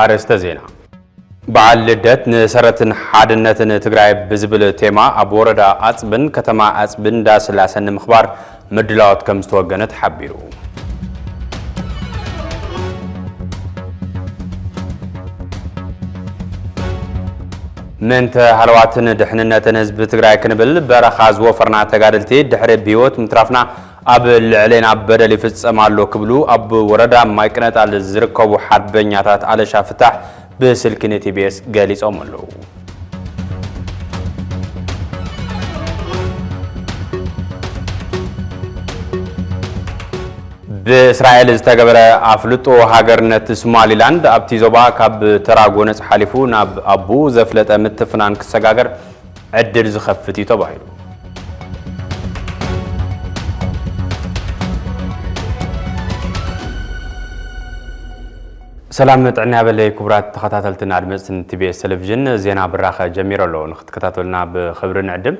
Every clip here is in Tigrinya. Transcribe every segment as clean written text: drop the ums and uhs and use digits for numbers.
አርዕስተ ዜና በዓል ልደት ንሰረትን ሓድነትን ትግራይ ብዝብል ቴማ ኣብ ወረዳ ኣጽብን ከተማ ኣጽብን ዳስላሰን ምኽባር ምድላዋት ከም ዝተወገነ ተሓቢሩ። ምንተ ሃለዋትን ድሕንነትን ህዝቢ ትግራይ ክንብል በረኻ ዝወፈርና ተጋደልቲ ድሕሪ ብህይወት ምትራፍና ኣብ ልዕሌና በደል ይፍጸማሉ ክብሉ ኣብ ወረዳ ማይቅነጣል ዝርከቡ ሓርበኛታት ኣለሻ ፍታሕ በስልክ ቲቢኤስ ገሊጾም ኣለዉ። በእስራኤል ዝተገበረ ኣፍልጦ ሃገርነት ሶማሊላንድ ኣብቲ ዞባ ካብ ተራጎ ነጽ ሓሊፉ ናብ ኣቡ ዘፍለጠ ምትፍናን ክሰጋገር ዕድል ዝኸፍት እዩ ተባሂሉ። ሰላም ጥዕና በለይ ክቡራት ተኸታተልትና ኣድመጽትን ቲቢኤስ ቴሌቪዥን ዜና ብራኸ ጀሚሩ ኣሎ። ንኽትከታተሉና ብኽብሪ ንዕድም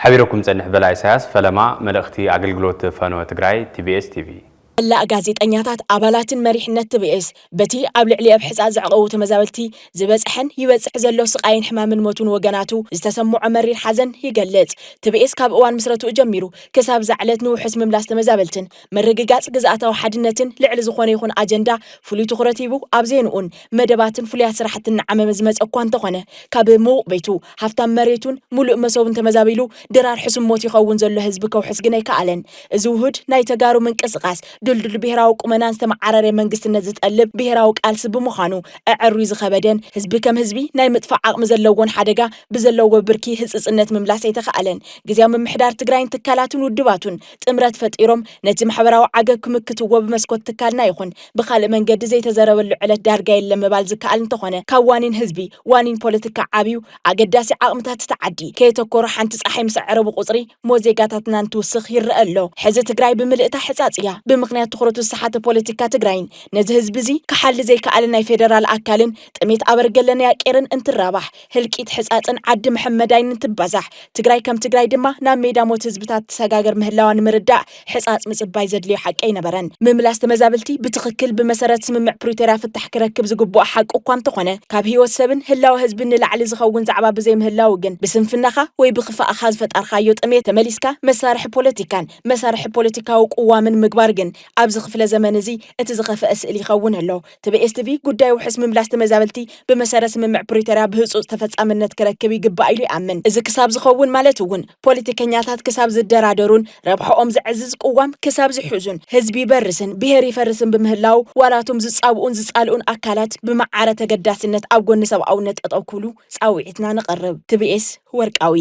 ሓቢረኩም ጸንሕ በላይ ሳያስ ፈለማ መልእኽቲ ኣገልግሎት ፈኖ ትግራይ ቲቢኤስ ቲቪ لا ጋዜጠኛታት አባላትን መሪሕነት ቲቢኤስ በቲ ኣብ ልዕሊ ኣብ ሕጻ ዝዕቀቡ ተመዛበልቲ ዝበጽሐን ይበጽሕ ዘሎ ስቃይን ሕማምን ሞቱን ወገናቱ ዝተሰምዖ መሪር ሓዘን ይገልጽ። ቲቢኤስ ካብ እዋን ምስረቱ ጀሚሩ ክሳብ ዛዕለት ንውሕስ ምምላስ ተመዛበልትን መርግጋጽ ግዝኣታዊ ሓድነትን ልዕሊ ዝኾነ ይኹን ኣጀንዳ ፍሉይ ትኹረት ሂቡ ኣብ ዜንኡን መደባትን ፍሉያት ስራሕትን ዓመመ ዝመጸ እኳ እንተኾነ ካብ ምዉቕ ቤቱ ሃፍታም መሬቱን ሙሉእ መሶብን ተመዛቢሉ ድራር ሕሱም ሞት ይኸውን ዘሎ ህዝቢ ከውሕስ ግን ኣይከኣለን። እዚ ውህድ ናይ ተጋሩ ምንቅስቃስ ድልድል ብሄራዊ ቁመናን ዝተመዓረረ መንግስትነት ዝጠልብ ብሄራዊ ቃልሲ ብምዃኑ ኣዕሩይ ዝኸበደን ህዝቢ ከም ህዝቢ ናይ ምጥፋዕ ዓቕሚ ዘለዎን ሓደጋ ብዘለዎ ብርኪ ህጽጽነት ምምላስ ኣይተኸኣለን። ግዝያዊ ምምሕዳር ትግራይን ትካላትን ውድባቱን ጥምረት ፈጢሮም ነቲ ማሕበራዊ ዓገብ ክምክትዎ ብመስኮት ትካልና ይኹን ብኻልእ መንገዲ ዘይተዘረበሉ ዕለት ዳርጋ የለን ምባል ዝከኣል እንተኾነ ካብ ዋኒን ህዝቢ ዋኒን ፖለቲካ ዓብዩ ኣገዳሲ ዓቕምታት ተዓዲ ከየተኮሮ ሓንቲ ፀሓይ ምስ ዕረቡ ቁፅሪ ሞት ዜጋታትና እንትውስኽ ይርአ ኣሎ። ሕዚ ትግራይ ብምልእታ ሕጻጽያ ምክንያት ትኹረቱ ሰሓተ ፖለቲካ ትግራይን ነዚ ህዝቢ እዚ ክሓሊ ዘይከኣል ናይ ፌደራል ኣካልን ጥሜት ኣበርገለን ያቄርን እንትራባሕ ህልቂት ሕጻጽን ዓዲ መሐመዳይን እንትባዛሕ ትግራይ ከም ትግራይ ድማ ናብ ሜዳ ሞት ህዝብታት ተሰጋገር ምህላዋን ምርዳእ ሕጻጽ ምጽባይ ዘድልዮ ሓቂ ይነበረን። ምምላስ ተመዛበልቲ ብትኽክል ብመሰረት ስምምዕ ፕሪቶሪያ ፍታሕ ክረክብ ዝግብኦ ሓቂ እኳ እንተኾነ ካብ ህይወት ሰብን ህላዊ ህዝብን ንላዕሊ ዝኸውን ዛዕባ ብዘይምህላው ግን ብስንፍናኻ ወይ ብኽፋእኻ ዝፈጣርካዮ ጥሜት ተመሊስካ መሳርሒ ፖለቲካን መሳርሒ ፖለቲካዊ ቁዋምን ምግባር ግን ኣብዚ ክፍለ ዘመን እዚ እቲ ዝኸፈአ ስእሊ ይኸውን ኣሎ። ቲቢኤስ ቲቪ ጉዳይ ውሕስ ምምላስ ተመዛበልቲ ብመሰረት ስምምዕ ፕሪቶሪያ ብህፁፅ ተፈጻምነት ክረክብ ይግባእ ኢሉ ይኣምን። እዚ ክሳብ ዝኸውን ማለት እውን ፖለቲከኛታት ክሳብ ዝደራደሩን ረብሕኦም ዝዕዝዝ ቁዋም ክሳብ ዝሕዙን ህዝቢ ይበርስን ብሄር ይፈርስን ብምህላው ዋላቶም ዝጻብኡን ዝጻልኡን ኣካላት ብመዓረ ተገዳስነት ኣብ ጎኒ ሰብኣውነት ጠጠው ክብሉ ጻውዒትና ንቐርብ። ቲቢኤስ ወርቃዊ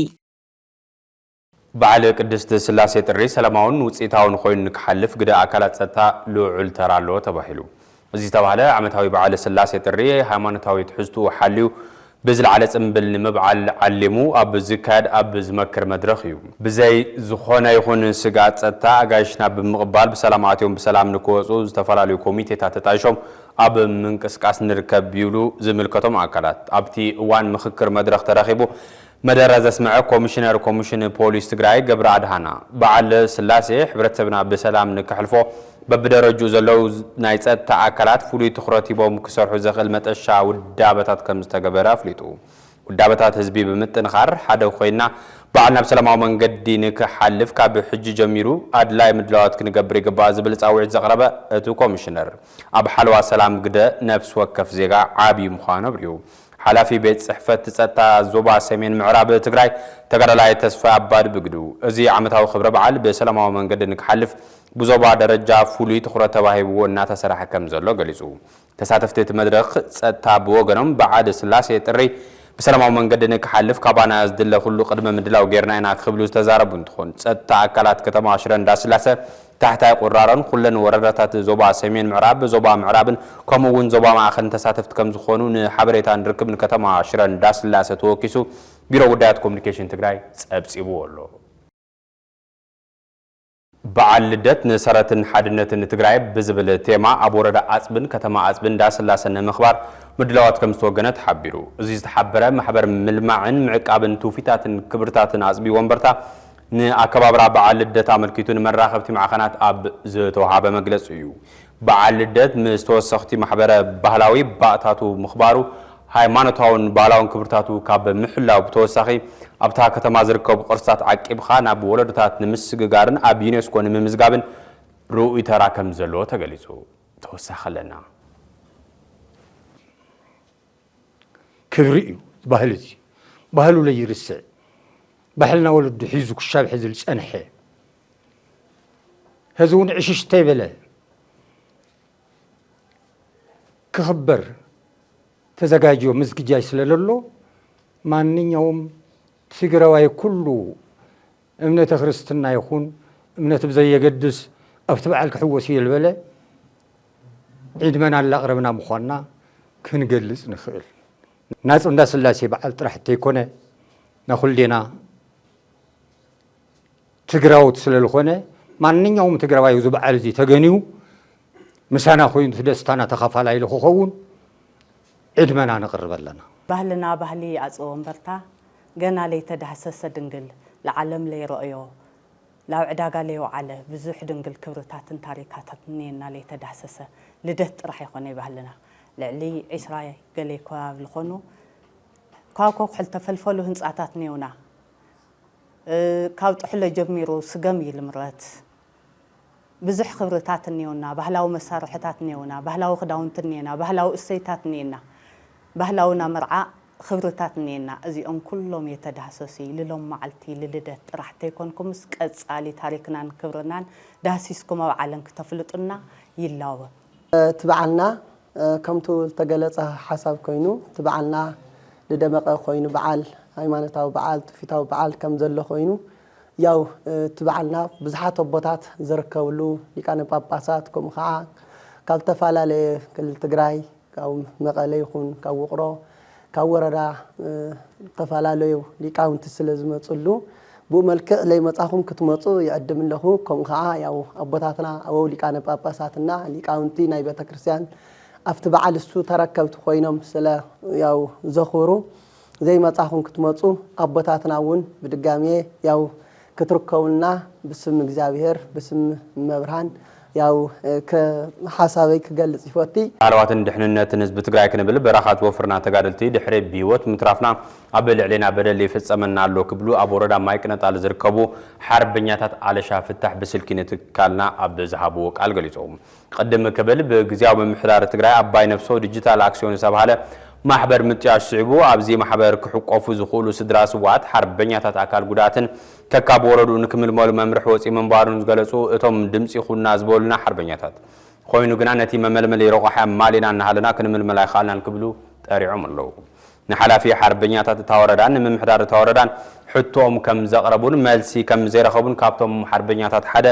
በዓል ቅድስት ስላሴ ጥሪ ሰላማውን ውጽኢታውን ኮይኑ ክሓልፍ ግደ ኣካላት ጸጥታ ልዑል ተራ ኣለዎ ተባሂሉ። እዚ ዝተባህለ ዓመታዊ በዓል ስላሴ ጥሪ ሃይማኖታዊ ትሕዝቱ ሓልዩ ብዝለዓለ ጽምብል ንምብዓል ዓሊሙ ኣብ ዝካየድ ኣብ ዝመክር መድረኽ እዩ። ብዘይ ዝኾነ ይኹን ስጋት ጸጥታ ኣጋይሽና ብምቕባል ብሰላም ኣትዮም ብሰላም ንክወፁ ዝተፈላለዩ ኮሚቴታት ተጣይሾም ኣብ ምንቅስቃስ ንርከብ ይብሉ ዝምልከቶም ኣካላት ኣብቲ እዋን ምክክር መድረኽ ተረኺቡ መደረ ዘስምዐ ኮሚሽን ፖሊስ ትግራይ ገብረ ኣድሃና በዓል ስላሴ ሕብረተሰብና ብሰላም ንክሕልፎ በብደረጁ ዘለው ናይ ጸጥታ ኣካላት ፍሉይ ትኹረት ሂቦም ክሰርሑ ዘኽእል መጠሻ ውዳበታት ከም ዝተገበረ ኣፍሊጡ። ውዳበታት ህዝቢ ብምጥንኻር ሓደ ኮይና በዓልና ብሰላማዊ መንገዲ ንክሓልፍ ካብ ሕጂ ጀሚሩ ኣድላይ ምድላዋት ክንገብር ይግባእ ዝብል ጻውዒት ዘቕረበ እቲ ኮሚሽነር ኣብ ሓለዋ ሰላም ግደ ነፍሲ ወከፍ ዜጋ ዓብዪ ምዃኑ ኣብርዩ። ሓላፊ ቤት ጽሕፈት ጸጥታ ዞባ ሰሜን ምዕራብ ትግራይ ተጋዳላይ ተስፋይ ኣባድ ብግዱ እዚ ዓመታዊ ክብረ በዓል ብሰላማዊ መንገዲ ንክሓልፍ ብዞባ ደረጃ ፍሉይ ትኹረት ተባሂብዎ እናተሰርሐ ከም ዘሎ ገሊጹ። ተሳተፍቲ እቲ መድረኽ ጸጥታ ብወገኖም በዓል ስላሴ ጥሪ ብሰላማዊ መንገዲ ንክሓልፍ ካባና ዝድለ ኩሉ ቅድመ ምድላው ጌርና ኢና ክብሉ ዝተዛረቡ እንትኾን ጸጥታ ኣካላት ከተማ ሽረ እንዳስላሴ ታሕታይ ቁራሮን ኩለን ወረዳታት ዞባ ሰሜን ምዕራብ ዞባ ምዕራብን ከምኡውን ዞባ ማእኸል ተሳተፍቲ ከም ዝኾኑ ንሓበሬታ ንርክብ ንከተማ ሽረ እንዳስላሴ ተወኪሱ ቢሮ ጉዳያት ኮሙኒኬሽን ትግራይ ጸብጺቡ ኣሎ። በዓል ልደት ንሰረትን ሓድነትን ትግራይ ብዝብል ቴማ ኣብ ወረዳ ኣጽብን ከተማ ኣጽብን እንዳስላሰን ምኽባር ምድላዋት ከም ዝተወገነ ተሓቢሩ። እዚ ዝተሓበረ ማሕበር ምልማዕን ምዕቃብን ትውፊታትን ክብርታትን ኣጽቢ ወንበርታ ንኣከባብራ በዓል ልደት ኣመልኪቱ ንመራኸብቲ ማዕኸናት ኣብ ዝተወሃበ መግለፂ እዩ በዓል ልደት ምስ ተወሰኽቲ ማሕበረ ባህላዊ ባእታቱ ምኽባሩ ሃይማኖታውን ባህላውን ክብርታቱ ካብ ምሕላው ብተወሳኺ ኣብታ ከተማ ዝርከቡ ቅርስታት ዓቂብኻ ናብ ወለዶታት ንምስግጋርን ኣብ ዩኔስኮ ንምምዝጋብን ርኡይ ተራ ከም ዘለዎ ተገሊጹ ተወሳኺ ኣለና ክብሪ እዩ ባህል እዚ ባህሉ ለይርስዕ ባህልና ወለዱ ሒዙ ክሻብ ሕዝል ፀንሐ ህዝቡ ንዕሽሽተ ይበለ ክኽበር ተዘጋጅዮ ምዝግጃይ ስለለሎ ማንኛውም ትግራዋይ ኩሉ እምነተ ክርስትና ይኹን እምነት ብዘየገድስ ኣብቲ በዓል ክሕወስ ይልበለ ዒድ መና ላቕረብና ምዃንና ክንገልጽ ንኽእል ናጽ እንዳስላሴ በዓል ጥራሕ እንተይኮነ ናኹልዴና ትግራውት ስለልኾነ ማንኛውም ትግራዋይ እዚ በዓል እዚ ተገኒዩ ምሳና ኮይኑ ደስታና ተኻፋላይ ክኸውን ዕድመና ነቕርብ ኣለና ባህልና ባህሊ ኣጽኦ እምበርታ ገና ለይተዳህሰሰ ድንግል ለዓለም ለይረአዮ ላብ ዕዳጋ ለይወዓለ ብዙሕ ድንግል ክብርታትን ታሪካታትን እኒአና ለይተዳህሰሰ ልደት ጥራሕ ይኾነ ባህልና ልዕሊ 20 ገሌ ከባቢ ዝኾኑ ካብ ኮኩሕል ተፈልፈሉ ህንፃታት እኒአውና ካብ ጥሕሎ ጀሚሩ ስገም ይልምረት ብዙሕ ክብርታት እኒአውና ባህላዊ መሳርሕታት እኒአውና ባህላዊ ክዳውንቲ እኒአና ባህላዊ እሰይታት እኒአና ባህላውና መርዓ خبرتات نينا أزي كلهم يتدهسسي للهم معلتي للدت راح تكونكم سكت على تاريخنا كبرنا دهسيسكم أو علن كتفلتنا يلاوه تبعنا كم تقول تجلس حسب كينو تبعنا لدمق خوينو بعال هيمانة بعال تفيتاو بعال كم زل خوينو ياو تبعنا بزحات بطات زركولو اللي كان باباسات كم خا كالتفالا لكل تجراي كاو مقالي يخون كاو قرا كوردا تفالا ليو اللي كاو تسلز متصلو بملك لي متصاهم كتمصو يقدم له كم خا ياو أبطاتنا أو اللي كان باباساتنا اللي كاونتي ناي بيت كريستيان أفت بعال السو تركبت خوينم سلا ياو زخورو زي ما تصاهم كتمصو أبطاتنا ون بدقامي ياو كتركونا باسم እግዚአብሔር باسم مبرهان ያው ከሐሳበይ ከገልጽ ይፈቲ አለዋትን ድሕንነትን ህዝብ ትግራይ ክንብል በራኻት ወፍርና ተጋደልቲ ድሕሪ ቢወት ምትራፍና አበልዕሌና በደል ይፈጸመና አሎ ክብሉ ኣብ ወረዳ ማይቅነጣል ዝርከቡ ሓርበኛታት አለሻ ፍታሕ በስልኪነት ካልና ኣብ ዝሃቡ ቃል ገሊጾም ቀደም ከበል በግዚያው ምምሕዳር ትግራይ አባይ ነፍሶ ዲጂታል አክሲዮን ሰባለ ማሕበር ምጥያሽ ስዕቡ ኣብዚ ማሕበር ክሕቆፉ ዝኽእሉ ስድራ ስዋት ሓርበኛታት አካል ጉዳትን ከካብ ወረዱ ንክምልመሉ መምርሕ ወፂ መንባሩን ዝገለጹ እቶም ድምጽ ይኹና ዝበሉና ሓርበኛታት ኮይኑ ግና ነቲ መመልመል ይረቆሐ ማሊና እናሃለና ክንምልመል አይኻልናን ክብሉ ጠሪዖም ኣለዉ ንሓላፊ ሓርበኛታት ታወረዳን ንምምሕዳር ታወረዳን ሕቶም ከም ዘቕረቡን መልሲ ከም ዘይረኸቡን ካብቶም ሓርበኛታት ሓደ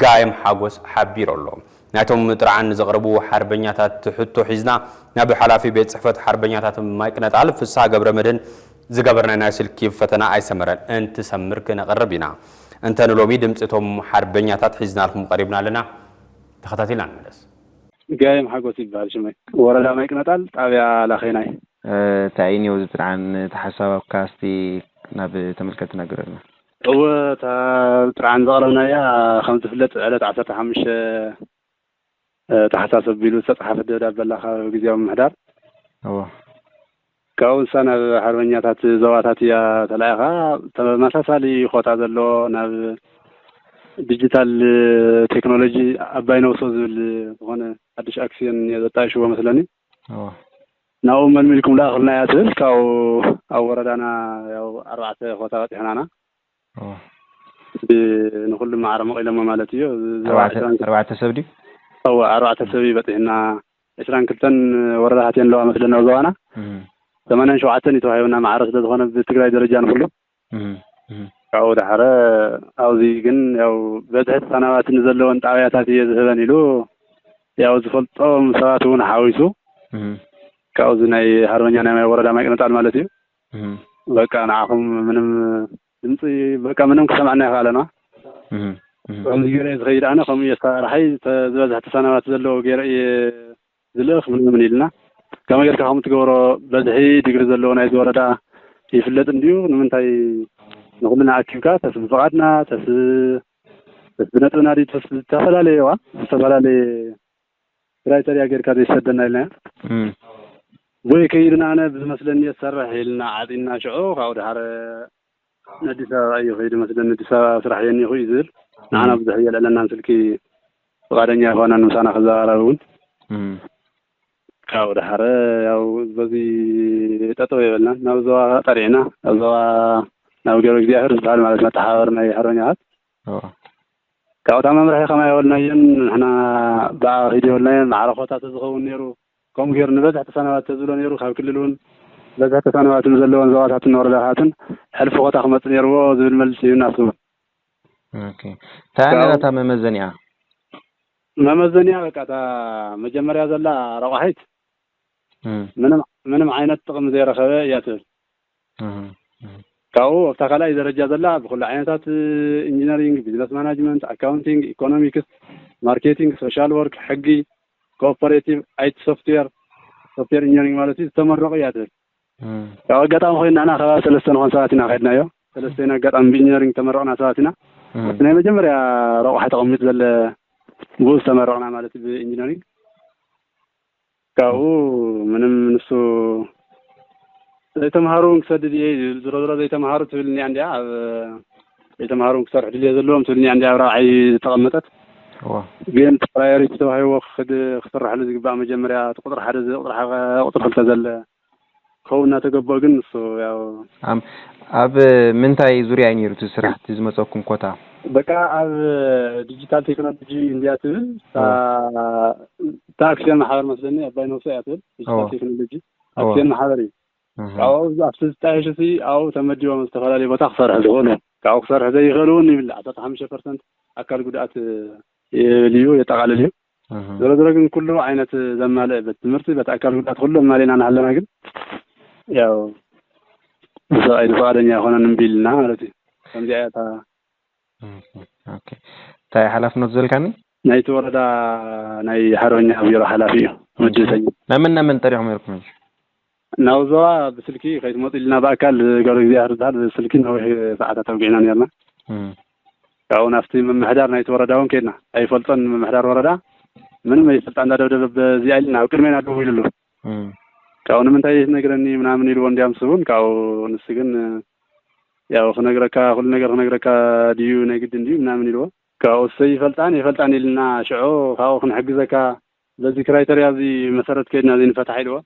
ጋይም ሓጎስ ሓቢር ኣሎ ናቶም ጥራዓን ዘቕረቡ ሓርበኛታት ሕቶ ሒዝና ናብ ሓላፊ ቤት ጽሕፈት ሓርበኛታት ማይቅነጣል ፍሳ ገብረ መድህን ዝገበርና ናይ ስልኪ ፈተና ኣይሰመረን እንት ሰምር ከነቀርብ ኢና እንተ ንሎሚ ድምጽቶም ሓርበኛታት ሒዝናልኩም ቀሪብና ኣለና ተኸታተልና እንመለስ ጋይም ሓጎስ ይባል ሽመይ ወረዳ ማይቅነጣል ጣብያ ላኸናይ ታይኒው ዝጥራን ተሐሳብ ካስቲ ናብ ተመልከት ነገርና هو ጥራን ዘቕረብና ያ ከም ዝፍለጥ ዕለት 15 تحساسب بيلو تصحف الدبداب بلاخ غزياو محدار كاو سنه حربنياتات زواتات يا تلاخا تمساسالي خوتا زلو ناب ديجيتال تكنولوجي اباينو سوزل هنا ادش اكسيون يزطاشو مثلني ناو من ملكم لا اخرنا ياسل كاو او وردانا ياو 4 خوتا وطحنانا نقول مع رمق لما مالتيو 4 سبدي أو 4 سبي بتهنا 20 كلتن ورداتين لو مثلنا وزوانا ثمانية شوعتين يتوهيونا معركة تدخلنا بتقرأ درجان كله عود حرا أو زي جن أو بدأت سنوات نزلوا أنت عياتي يذهبن له يا زفلتهم سواتون حاويسو كأوزناي هرمانيا ما وردا ما كنا تعلم على بقى أنا عقم منهم نمسي بقى منهم كسمعنا خالنا هم يجري غير أنا هم يسار حي تزوج حتى سنوات زلوا غير زلوا من يلنا كما يركب هم تجورو بدهي تجري زلوا نايز وردا يفلت نديو من تاي نقولنا أكيد تسبقاتنا بنتنا دي تفلا لي تفلا لي كرايتيريا غير كذا يسدنا لنا بوي كيدنا أنا مثلا يسرح لنا عادنا شعوق أو ده نديسا أي خير مثلا نديسا سرح يعني خويزر أنا بزحية لأننا نسلكي غادنيا هوانا نسانا خزارون أو ده أو بزي تطوي لنا نوزوا طريقنا نوزوا نوجرو كذي أهرز بعد ما تحاورنا يحرونيات كأو تمام رح يخما يقولنا ين إحنا بقى فيديو لنا معرفة تزغون نيرو كم غير نبذ سنوات تزولون نيرو خاف كللون بذات سنوات نزلون زوات النور لهاتن حلف وقت أخمت نيرو ذو الملسي يناسون. أوكي. ثاني لا ممزنيا. ممزنيا كذا مجمع هذا لا رواحيت. من عينة تقم زي رخوة ياتل. كاو افتقلا إذا رجع الله بكل عينات انجينيرينج بزنس مانجمنت اكاونتينج ايكونوميكس ماركتينج سوشيال ورك حقي كوبراتيف ايت سوفتوير انجينيرينج مالتي تمرق ياتل كاو قطعم خوينا انا خلاص 3 ساعتنا خدنايو 3 قطعم بانجينيرينج تمرقنا ساعتنا احنا مجمريا روح تقمت زل بوز تمرقنا مالتي بانجينيرينج كاو من نسو يتمهارون كسددي زرا يتمهاروا تبلني عندي يتمهارون كسر حدي يزلهم تبلني عندي راعي تقمطت جيم برايري تهاي وخد خسر حل زقبا مجمريا تقدر حد قطر خلت زل خونا تقبل جنس يا اب منتاي زوري نيرو تسرح تزمصكم كوتا بقى ديجيتال تكنولوجي اندياتل تاكسي محاور مثلا باينو سياتل ديجيتال تكنولوجي اكسي محاوري أو أفسد تعيشي أو تمدي ومستفاد لي بتخسر هذونه كأو خسر هذا يغلون من عدد 5% أكل قدرات اليو يتقال اليو درجة كله عينة زمالة بتمرتي بتأكل قدرات كله ما لنا نحل ما قد ياو إذا صارني أخونا نبيلنا هذي كم جاءتها أوكي تاي حلف نزل كاني ناي توردا ناي حروني أبي روح حلافيه مجلسي من طريقهم يركمش نوزوا بسلكي خيط مطلنا بأكل قالوا زي هذا بسلكي نوح ساعة توقعنا يلا كأو نفتي من محدار نايت ورداهم كنا أي فلتن من محدار وردا من ما يفلت عندنا دولة زي علنا وكل من عدو يللو كأو نمن تايش نقرني من عمني لون ديام سون كأو نسجن يا خنقرك كل خنقرك ديو نقدن ديو من عمني لون كأو سي فلتاني لنا شعو كأو خنحجزك لذكرى ترى زي مسرت كنا زين فتح حلوة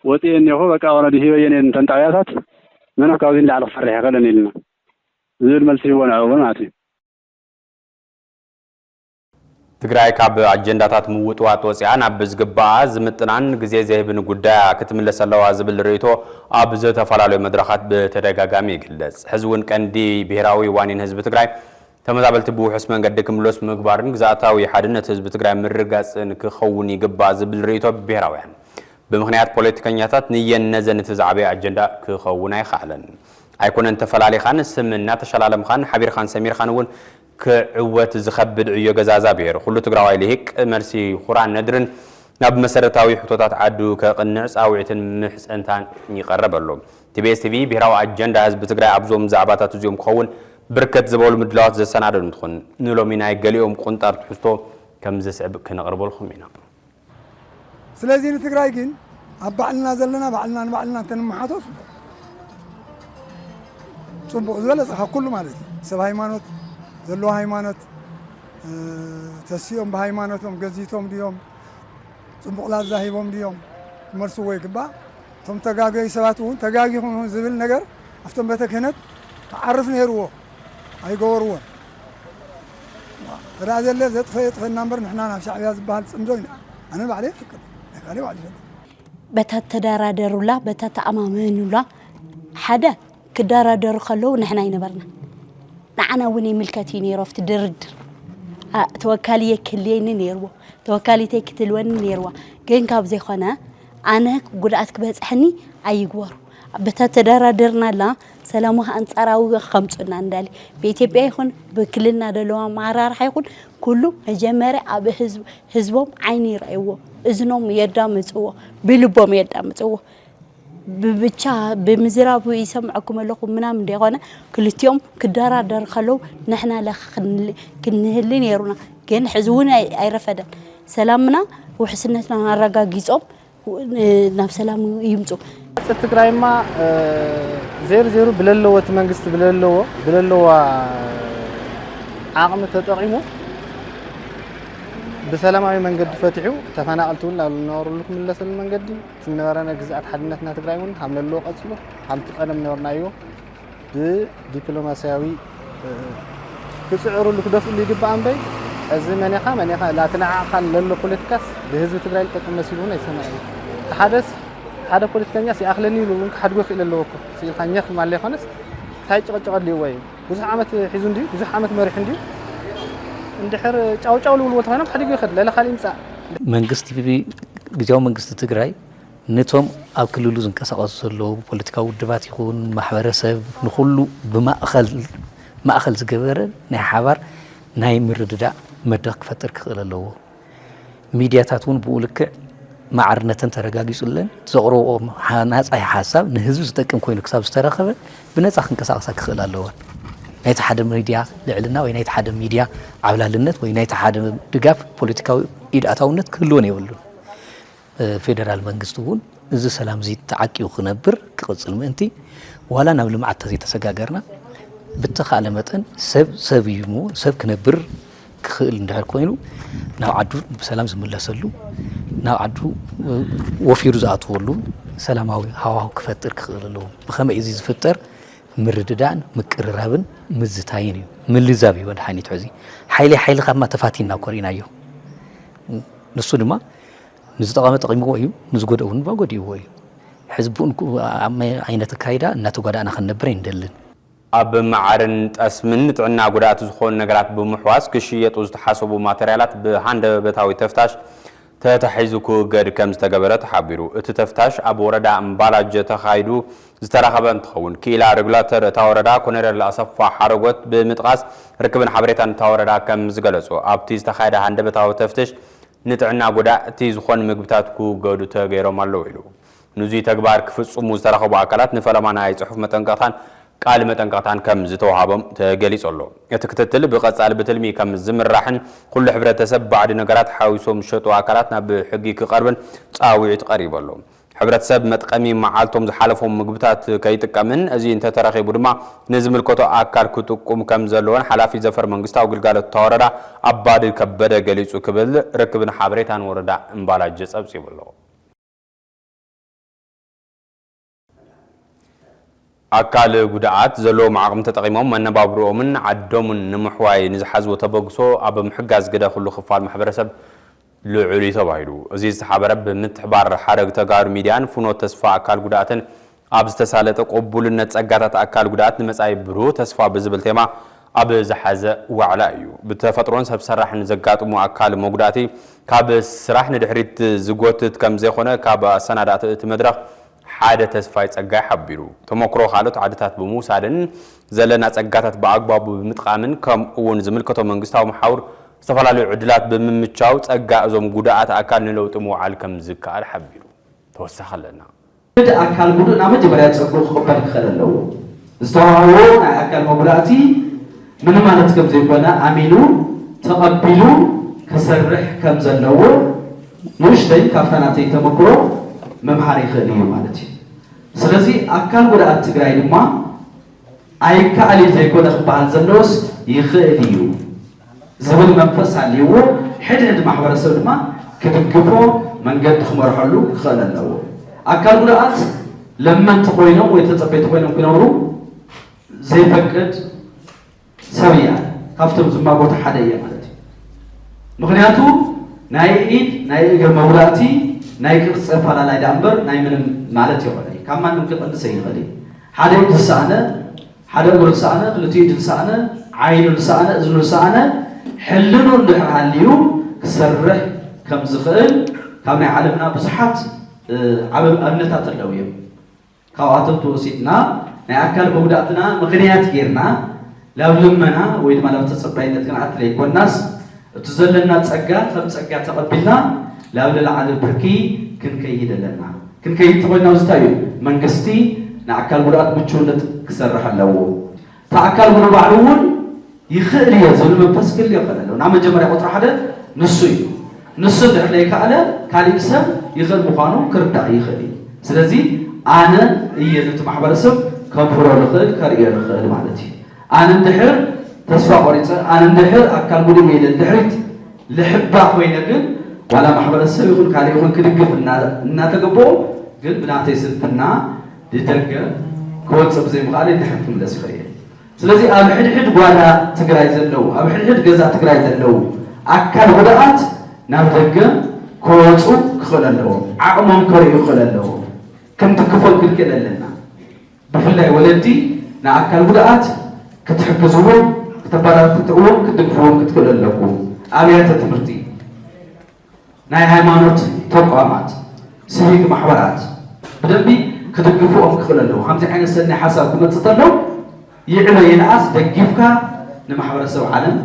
وتي إني هو بقى أنا دي هي يعني تنتعيات من أكاودين اللي على الفرح خلني لنا زي الملسي وانا وناتي تግራይ ካብ አጀንዳታት ምውጥዋጥ ወጽያን ኣብ ዝግባእ ዝምጥናን ግዜ ዘይብን ጉዳይ ክትምለሰለዋ ዝብል ርእይቶ ኣብ ዝተፈላልዩ መድረኻት በተደጋጋሚ ይግለጽ ህዝቡን ቀንዲ ብሔራዊ ዋኒን ህዝቢ ትግራይ ተመዛበልቲ ብውሑስ መንገዲ ክምለስ ምግባርን ግዛታዊ ሓድነት ህዝቢ ትግራይ ምርጋጽን ክኸውን ይግባእ ዝብል ርእይቶ ብሔራውያን ብምኽንያት ፖለቲከኛታት ንየነዘን ተዛዕበ አጀንዳ ክኸውን ኣይኻለን ኣይኮነን ተፈላሊኻን ስምና ተሸላለምኻን ሓቢርኻን ሰሚርኻን እውን كعوت زخبد عيو جزازة بير خلو تقرأي لهيك مرسي خوران ندرن ناب مسارتاوي حطوطات عدو كقنعس أو عتن محس أنتان يقرب اللهم تبيس تبي بيراو أجندة هز بتقرأي أبزوم زعباتات زيوم خون بركة زبول مدلات زي سنة ندخن نلو منا يقليهم قنطار تحسطو كم زسعب كنقربو الخمينا سلازين تقرأي كين أبعلنا زلنا بعلنا تنمحاتوس صنبوق زلس كله مالتي سب هايمانوت زلوا هايمانوت تسيوم بهايمانوتهم جزيتهم ديوم صنبوقلات زاهيبهم ديوم مرسوا يكبا ثم تجاجي سباتون تجاجي هم زبل نجر أفتم بتكهنت عرفني هروه هاي جوروه ترى هذا اللي زت في النمبر نحن شعب ياز بهال صندوقنا أنا بعدين فكر أنا بعدين بتتدارادر ولا بتتأمامين ولا حدا كدارادر خلوه نحن ينبرنا نعنا وني ملكتي نيروف تدرد توكالي كليني نيرو توكالي تكتلون نيرو كين كاب زي خنا أنا قدرت كبس حني أيقور بتتدارادرنا لا سلامها أنصاراو خمسنا ندالي بيتي بيخون بكلنا دلوا معرار حيكون كله مجمرة أبي حزبهم عيني رأيوه إذنهم يدام متوه بلبهم يدام متوه ብቻ ብምዝራቡ ይሰምዐኩም ኣለኹም ምናምን እንደኾነ ክልቲኦም ክደራደር ከለው ንሕና ክንህሊ ነይሩና ግን ሕዚ እውን ኣይረፈደን ሰላምና ውሕስነትና ኣረጋጊጾም ናብ ሰላም ይምፁ ትግራይማ ዜሮ ብለለዎ መንግስቲ ብለለዎ ዓቕሚ ተጠቂሙ بسلامي منجد فتحوا تفناقلتون لا نور لكم الله سلم منجد تنورنا جزء حدنا تقرأون حمل اللغة أصله حمل تقدم نورنا يو بدبلوماسيوي كسعروا لك دفع اللي جب عن بي الزمن يخا لا تنعقل للو بوليتكاس بهزو تقرأ لكم مسؤولون يسمع تحدث هذا بوليتكانيا سي أخلني لونك حد وقت إلى اللوكو سي خانيخ مع اللي خانس هاي تقعد لي وين وزح عمت حزون دي وزح عمت مريحين دي اندحر ጫው ልውልዎ ተሆነ حديقو يخد لا خالي يمصع መንግስቲ ግዜያዊ መንግስቲ ትግራይ ነቶም ኣብ ክልሉ ዝንቀሳቀሱ ዘለዉ ፖለቲካዊ ውድባት ይኹን ማሕበረሰብ ንኹሉ ብማእኸል ዝገበረ ናይ ሓባር ናይ ምርድዳእ መድረክ ክፈጥር ክኽእል ኣለዎ ሚድያታት እውን ብኡ ልክዕ ማዕርነትን ተረጋጊጹለን ዘቕርብኦ ናጻይ ሓሳብ ንህዝቢ ዝጠቅም ኮይኑ ክሳብ ዝተረኸበ ብነጻ ክንቀሳቀሳ ክኽእል ኣለዎን ናይቲ ሓደ ሚድያ ልዕልና ወይ ናይቲ ሓደ ሚድያ ዓብላልነት ወይ ናይቲ ሓደ ድጋፍ ፖለቲካዊ ኢድኣታውነት ክህልዎን የብሉን ፌደራል መንግስቲ እውን እዚ ሰላም እዚ ተዓቂቡ ክነብር ክቕፅል ምእንቲ ዋላ ናብ ልምዓት ተዘይተሰጋገርና ብተኻለ መጠን ሰብ ይሙ ሰብ ክነብር ክኽእል እንዳር ኮይኑ ናብ ዓዱ ብሰላም ዝምለሰሉ ናብ ዓዱ ወፊሩ ዝኣትወሉ ሰላማዊ ሃዋህው ክፈጥር ክኽእል ኣለዎ ብኸመይ እዚ ዝፍጠር ምርድዳን ምቅርራብን ምዝታይን እዩ ምልዛብ እዩ ወድሓኒት ሕዚ ሓይሊ ካብማ ተፋቲና ኮሪናዮ ንሱ ድማ ንዝጠቐመ ጠቂምዎ እዩ ንዝጎደውን ባጎዲዎ እዩ ሕዝቡን ዓይነት ካይዳ እናተጓዳእና ክንነብር ይንደልን ኣብ ማዓርን ጠስምን ጥዕና ጉዳት ዝኾኑ ነገራት ብምሕዋስ ክሽየጡ ዝተሓሰቡ ማተርያላት ብሃንደበታዊ ተፍታሽ ተታሒዙ ክገድ ከም ዝተገበረ ተሓቢሩ እቲ ተፍታሽ ኣብ ወረዳ እምባላጀ ተኻይዱ ዝተረኸበ እንትኸውን ኪላ ሬጉላተር እታ ወረዳ ኮሎኔል ኣሰፋ ሓረጎት ብምጥቃስ ርክብን ሓበሬታን እታ ወረዳ ከም ዝገለጹ ኣብቲ ዝተኻየደ ሃንደበታዊ ተፍትሽ ንጥዕና ጉዳእቲ ዝኾኑ ምግብታት ክገዱ ተገይሮም ኣለዉ ኢሉ ንዙይ ተግባር ክፍጽሙ ዝተረኸቡ ኣካላት ንፈለማ ናይ ጽሑፍ መጠንቀቕታን ቃል መጠንቀቕታን ከም ዝተዋሃቦም ተገሊጹ ኣሎ እቲ ክትትል ብቐጻሊ ብትልሚ ከም ዝምራሕን ኩሉ ሕብረተሰብ ባዕዲ ነገራት ሓዊሶም ዝሸጡ ኣካላት ናብ ሕጊ ክቐርብን ጻዊዒት ቀሪቡ ኣሎ ሕብረተሰብ መጥቀሚ መዓልቶም ዝሓለፎም ምግብታት ከይጥቀምን እዚ እንተተረኺቡ ድማ ንዝምልከቶ ኣካል ክጥቁም ከም ዘለዎን ሓላፊ ዘፈር መንግስታዊ ግልጋሎት ተወረዳ ኣባዲ ከበደ ገሊጹ ክብል ርክብን ሓበሬታን ወረዳ እምባላጀ ጸብጺቡ ኣሎ ኣካል ጉዳኣት ዘለዎም ዓቕሚ ተጠቂሞም መነባብሮኦምን ዓዶምን ንምሕዋይ ንዝሓዝዎ ተበግሶ ኣብ ምሕጋዝ ግደ ኩሉ ክፋል ማሕበረሰብ ልዑል ተባሂሉ እዚ ዝተሓበረ ብምትሕባር ሓረግ ተጋሩ ሚድያን ፍኖት ተስፋ ኣካል ጉዳኣትን ኣብ ዝተሳለጠ ቅቡልነት ጸጋታት ኣካል ጉዳኣት ንመጻኢ ብሩህ ተስፋ ብዝብል ቴማ ኣብ ዝሓዘ ዋዕላ እዩ ብተፈጥሮን ሰብ ሰራሕን ዘጋጥሙ ኣካል መጉዳእቲ ካብ ስራሕ ንድሕሪት ዝጎትት ከም ዘይኮነ ካብ ኣሰናዳእቲ እቲ መድረኽ ሓደ ተስፋይ ጸጋይ ሓቢሩ ተመክሮ ካልኦት ዓድታት ብምውሳድን ዘለና ጸጋታት ብኣግባቡ ብምጥቃምን ከምኡውን ዝምልከቶ መንግስታዊ መሓውር ዝተፈላለዩ ዕድላት ብምምቻው ጸጋ እዞም ጉዳኣት ኣካል ንለውጢ ምውዓል ከም ዝከኣል ሓቢሩ ተወሳኺ ኣለና ኣካል ጉዱእ ናብ መጀመርያ ጸጉሩ ክቕበል ክኽእል ኣለዎ ዝተዋህቦ ናይ ኣካል መጉዳእቲ ምን ማለት ከም ዘይኮነ ኣሚኑ ተቐቢሉ ክሰርሕ ከም ዘለዎ ንውሽተይ ካብታ ናተይ ተመክሮ መምሃር ይኽእል እዩ ማለት እዩ ስለዚ ኣካል ጉዳኣት ትግራይ ድማ ኣይከኣል ዘይኮነ ክበሃል ዘለዎስ ይኽእል እዩ ዝብል መንፈስ ኣለዎ ሕድሕድ ማሕበረሰብ ድማ ክድግፎ መንገዲ ክመርሐሉ ክኽእል ኣለዎ ኣካል ጉዳኣት ለመንቲ ኮይኖም ወይ ተፀበይቲ ኮይኖም ክነብሩ ዘይፈቅድ ሰብ እያ ካብቶም ዝማጎቱ ሓደ እየ ማለት እዩ ምክንያቱ ናይ ኢድ ናይ እግር መጉዳእቲ ናይ ቅርፂ ኣፈላላይ ዳእምበር ናይ ምንም ማለት ይኾነ ካብ ማንም ክቕንሰ ይኽእል ሓደ ኢድ ዝሰኣነ ሓደ እግሩ ዝሰኣነ ክልቲኡ ኢድ ዝሰኣነ ዓይኑ ዝሰኣነ እዝኑ ዝሰኣነ ሕልኑ እንድሕር ሃልዩ ክሰርሕ ከም ዝኽእል ካብ ናይ ዓለምና ብዙሓት ዓብ እምነታት ኣለዉ እዮም ካብኣቶም ተወሲድና ናይ ኣካል መጉዳእትና ምክንያት ጌርና ላብ ልመና ወይ ድማ ላብ ተፀባይነት ክንኣትለ ይኮናስ እቲ ዘለና ጸጋ ከም ጸጋ ተቐቢልና ላብ ለላዓለ ብርኪ ክንከይድ ኣለና ክንከይድ ተኾይና ውዝታ እዩ መንግስቲ ንኣካል ጉድኣት ምቹውነት ክሰርሕ ኣለዎ ተኣካል ጉድኣት ባዕሉውን ይኽእል እየ ዝብል መንፈስ ክህልዎ ይኽእል ኣለዎ ናብ መጀመርያ ቁጥሪ ሓደ ንሱ እዩ ንሱ ድሕሪ ዘይከኣለ ካሊእ ሰብ ይኽእል ምዃኑ ክርዳእ ይኽእል እዩ ስለዚ ኣነ እየ ነቲ ማሕበረሰብ ከምህሮ ንኽእል ከርእዮ ንኽእል ማለት እዩ ኣነ እንድሕር ተስፋ ቆሪፀ ኣነ እንድሕር ኣካል ጉዱእ ኢለ ድሕሪት ልሕባ ኮይነ ግን ዋላ ማሕበረሰብ ይኹን ካሊእ ይኹን ክድግፍ እናተገበኦ ግን ብናተይ ስንፍና ድደገ ክወፅእ ብዘይምኽኣለ ድሕር ክምለስ ይኽእል እየ ስለዚ ኣብ ሕድሕድ ጓዳ ትግራይ ዘለው ኣብ ሕድሕድ ገዛ ትግራይ ዘለው ኣካል ጉድኣት ናብ ደገ ክወፁ ክኽእል ኣለዎም ዓቕሞም ከርእዩ ክኽእል ኣለዎም ክንትክፎም ክንክእል ኣለና ብፍላይ ወለዲ ንኣካል ጉድኣት ክትሕግዝዎም ከተበራትዕዎም ክትድግፍዎም ክትክእሉ ኣለኩም ኣብያተ ትምህርቲ ናይ ሃይማኖት ተቋማት ሲቪክ ማሕበራት ብደንቢ ክድግፍዎም ክኽእል ኣለዎ ከምዚ ዓይነት ሰናይ ሓሳብ ክመፅእ ተሎ ይዕሎ ይንኣስ ደጊፍካ ንማሕበረሰብ ዓለም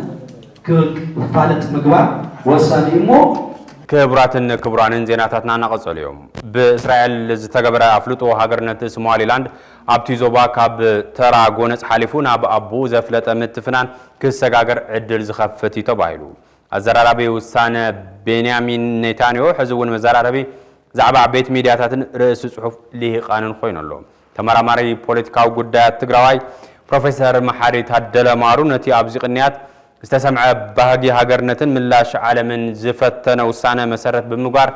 ክፋልጥ ምግባር ወሳኒ እሞ ክቡራትን ክቡራንን ዜናታትና እናቐጸሉ እዮም ብእስራኤል ዝተገበረ ኣፍልጦ ሃገርነት ሶማሊላንድ ኣብቲ ዞባ ካብ ተራ ጎነፅ ሓሊፉ ናብ ኣቦኡ ዘፍለጠ ምትፍናን ክሰጋገር ዕድል ዝኸፍት እዩ ተባሂሉ ኣዘራራቢ ውሳነ ቤንያሚን ኔታንያሁ ሕዚ እውን መዘራረቢ ዛዕባ ቤት ሚድያታትን ርእሲ ጽሑፍ ሊሂቃንን ኮይኑ ኣሎ ተመራማሪ ፖለቲካዊ ጉዳያት ትግራዋይ ፕሮፌሰር መሓሪ ታደለ ማሩ ነቲ ኣብዚ ቅንያት استسمع بهاجي هاجرنتن ملاش عالمن زفتنا وسانة مسرت بمقار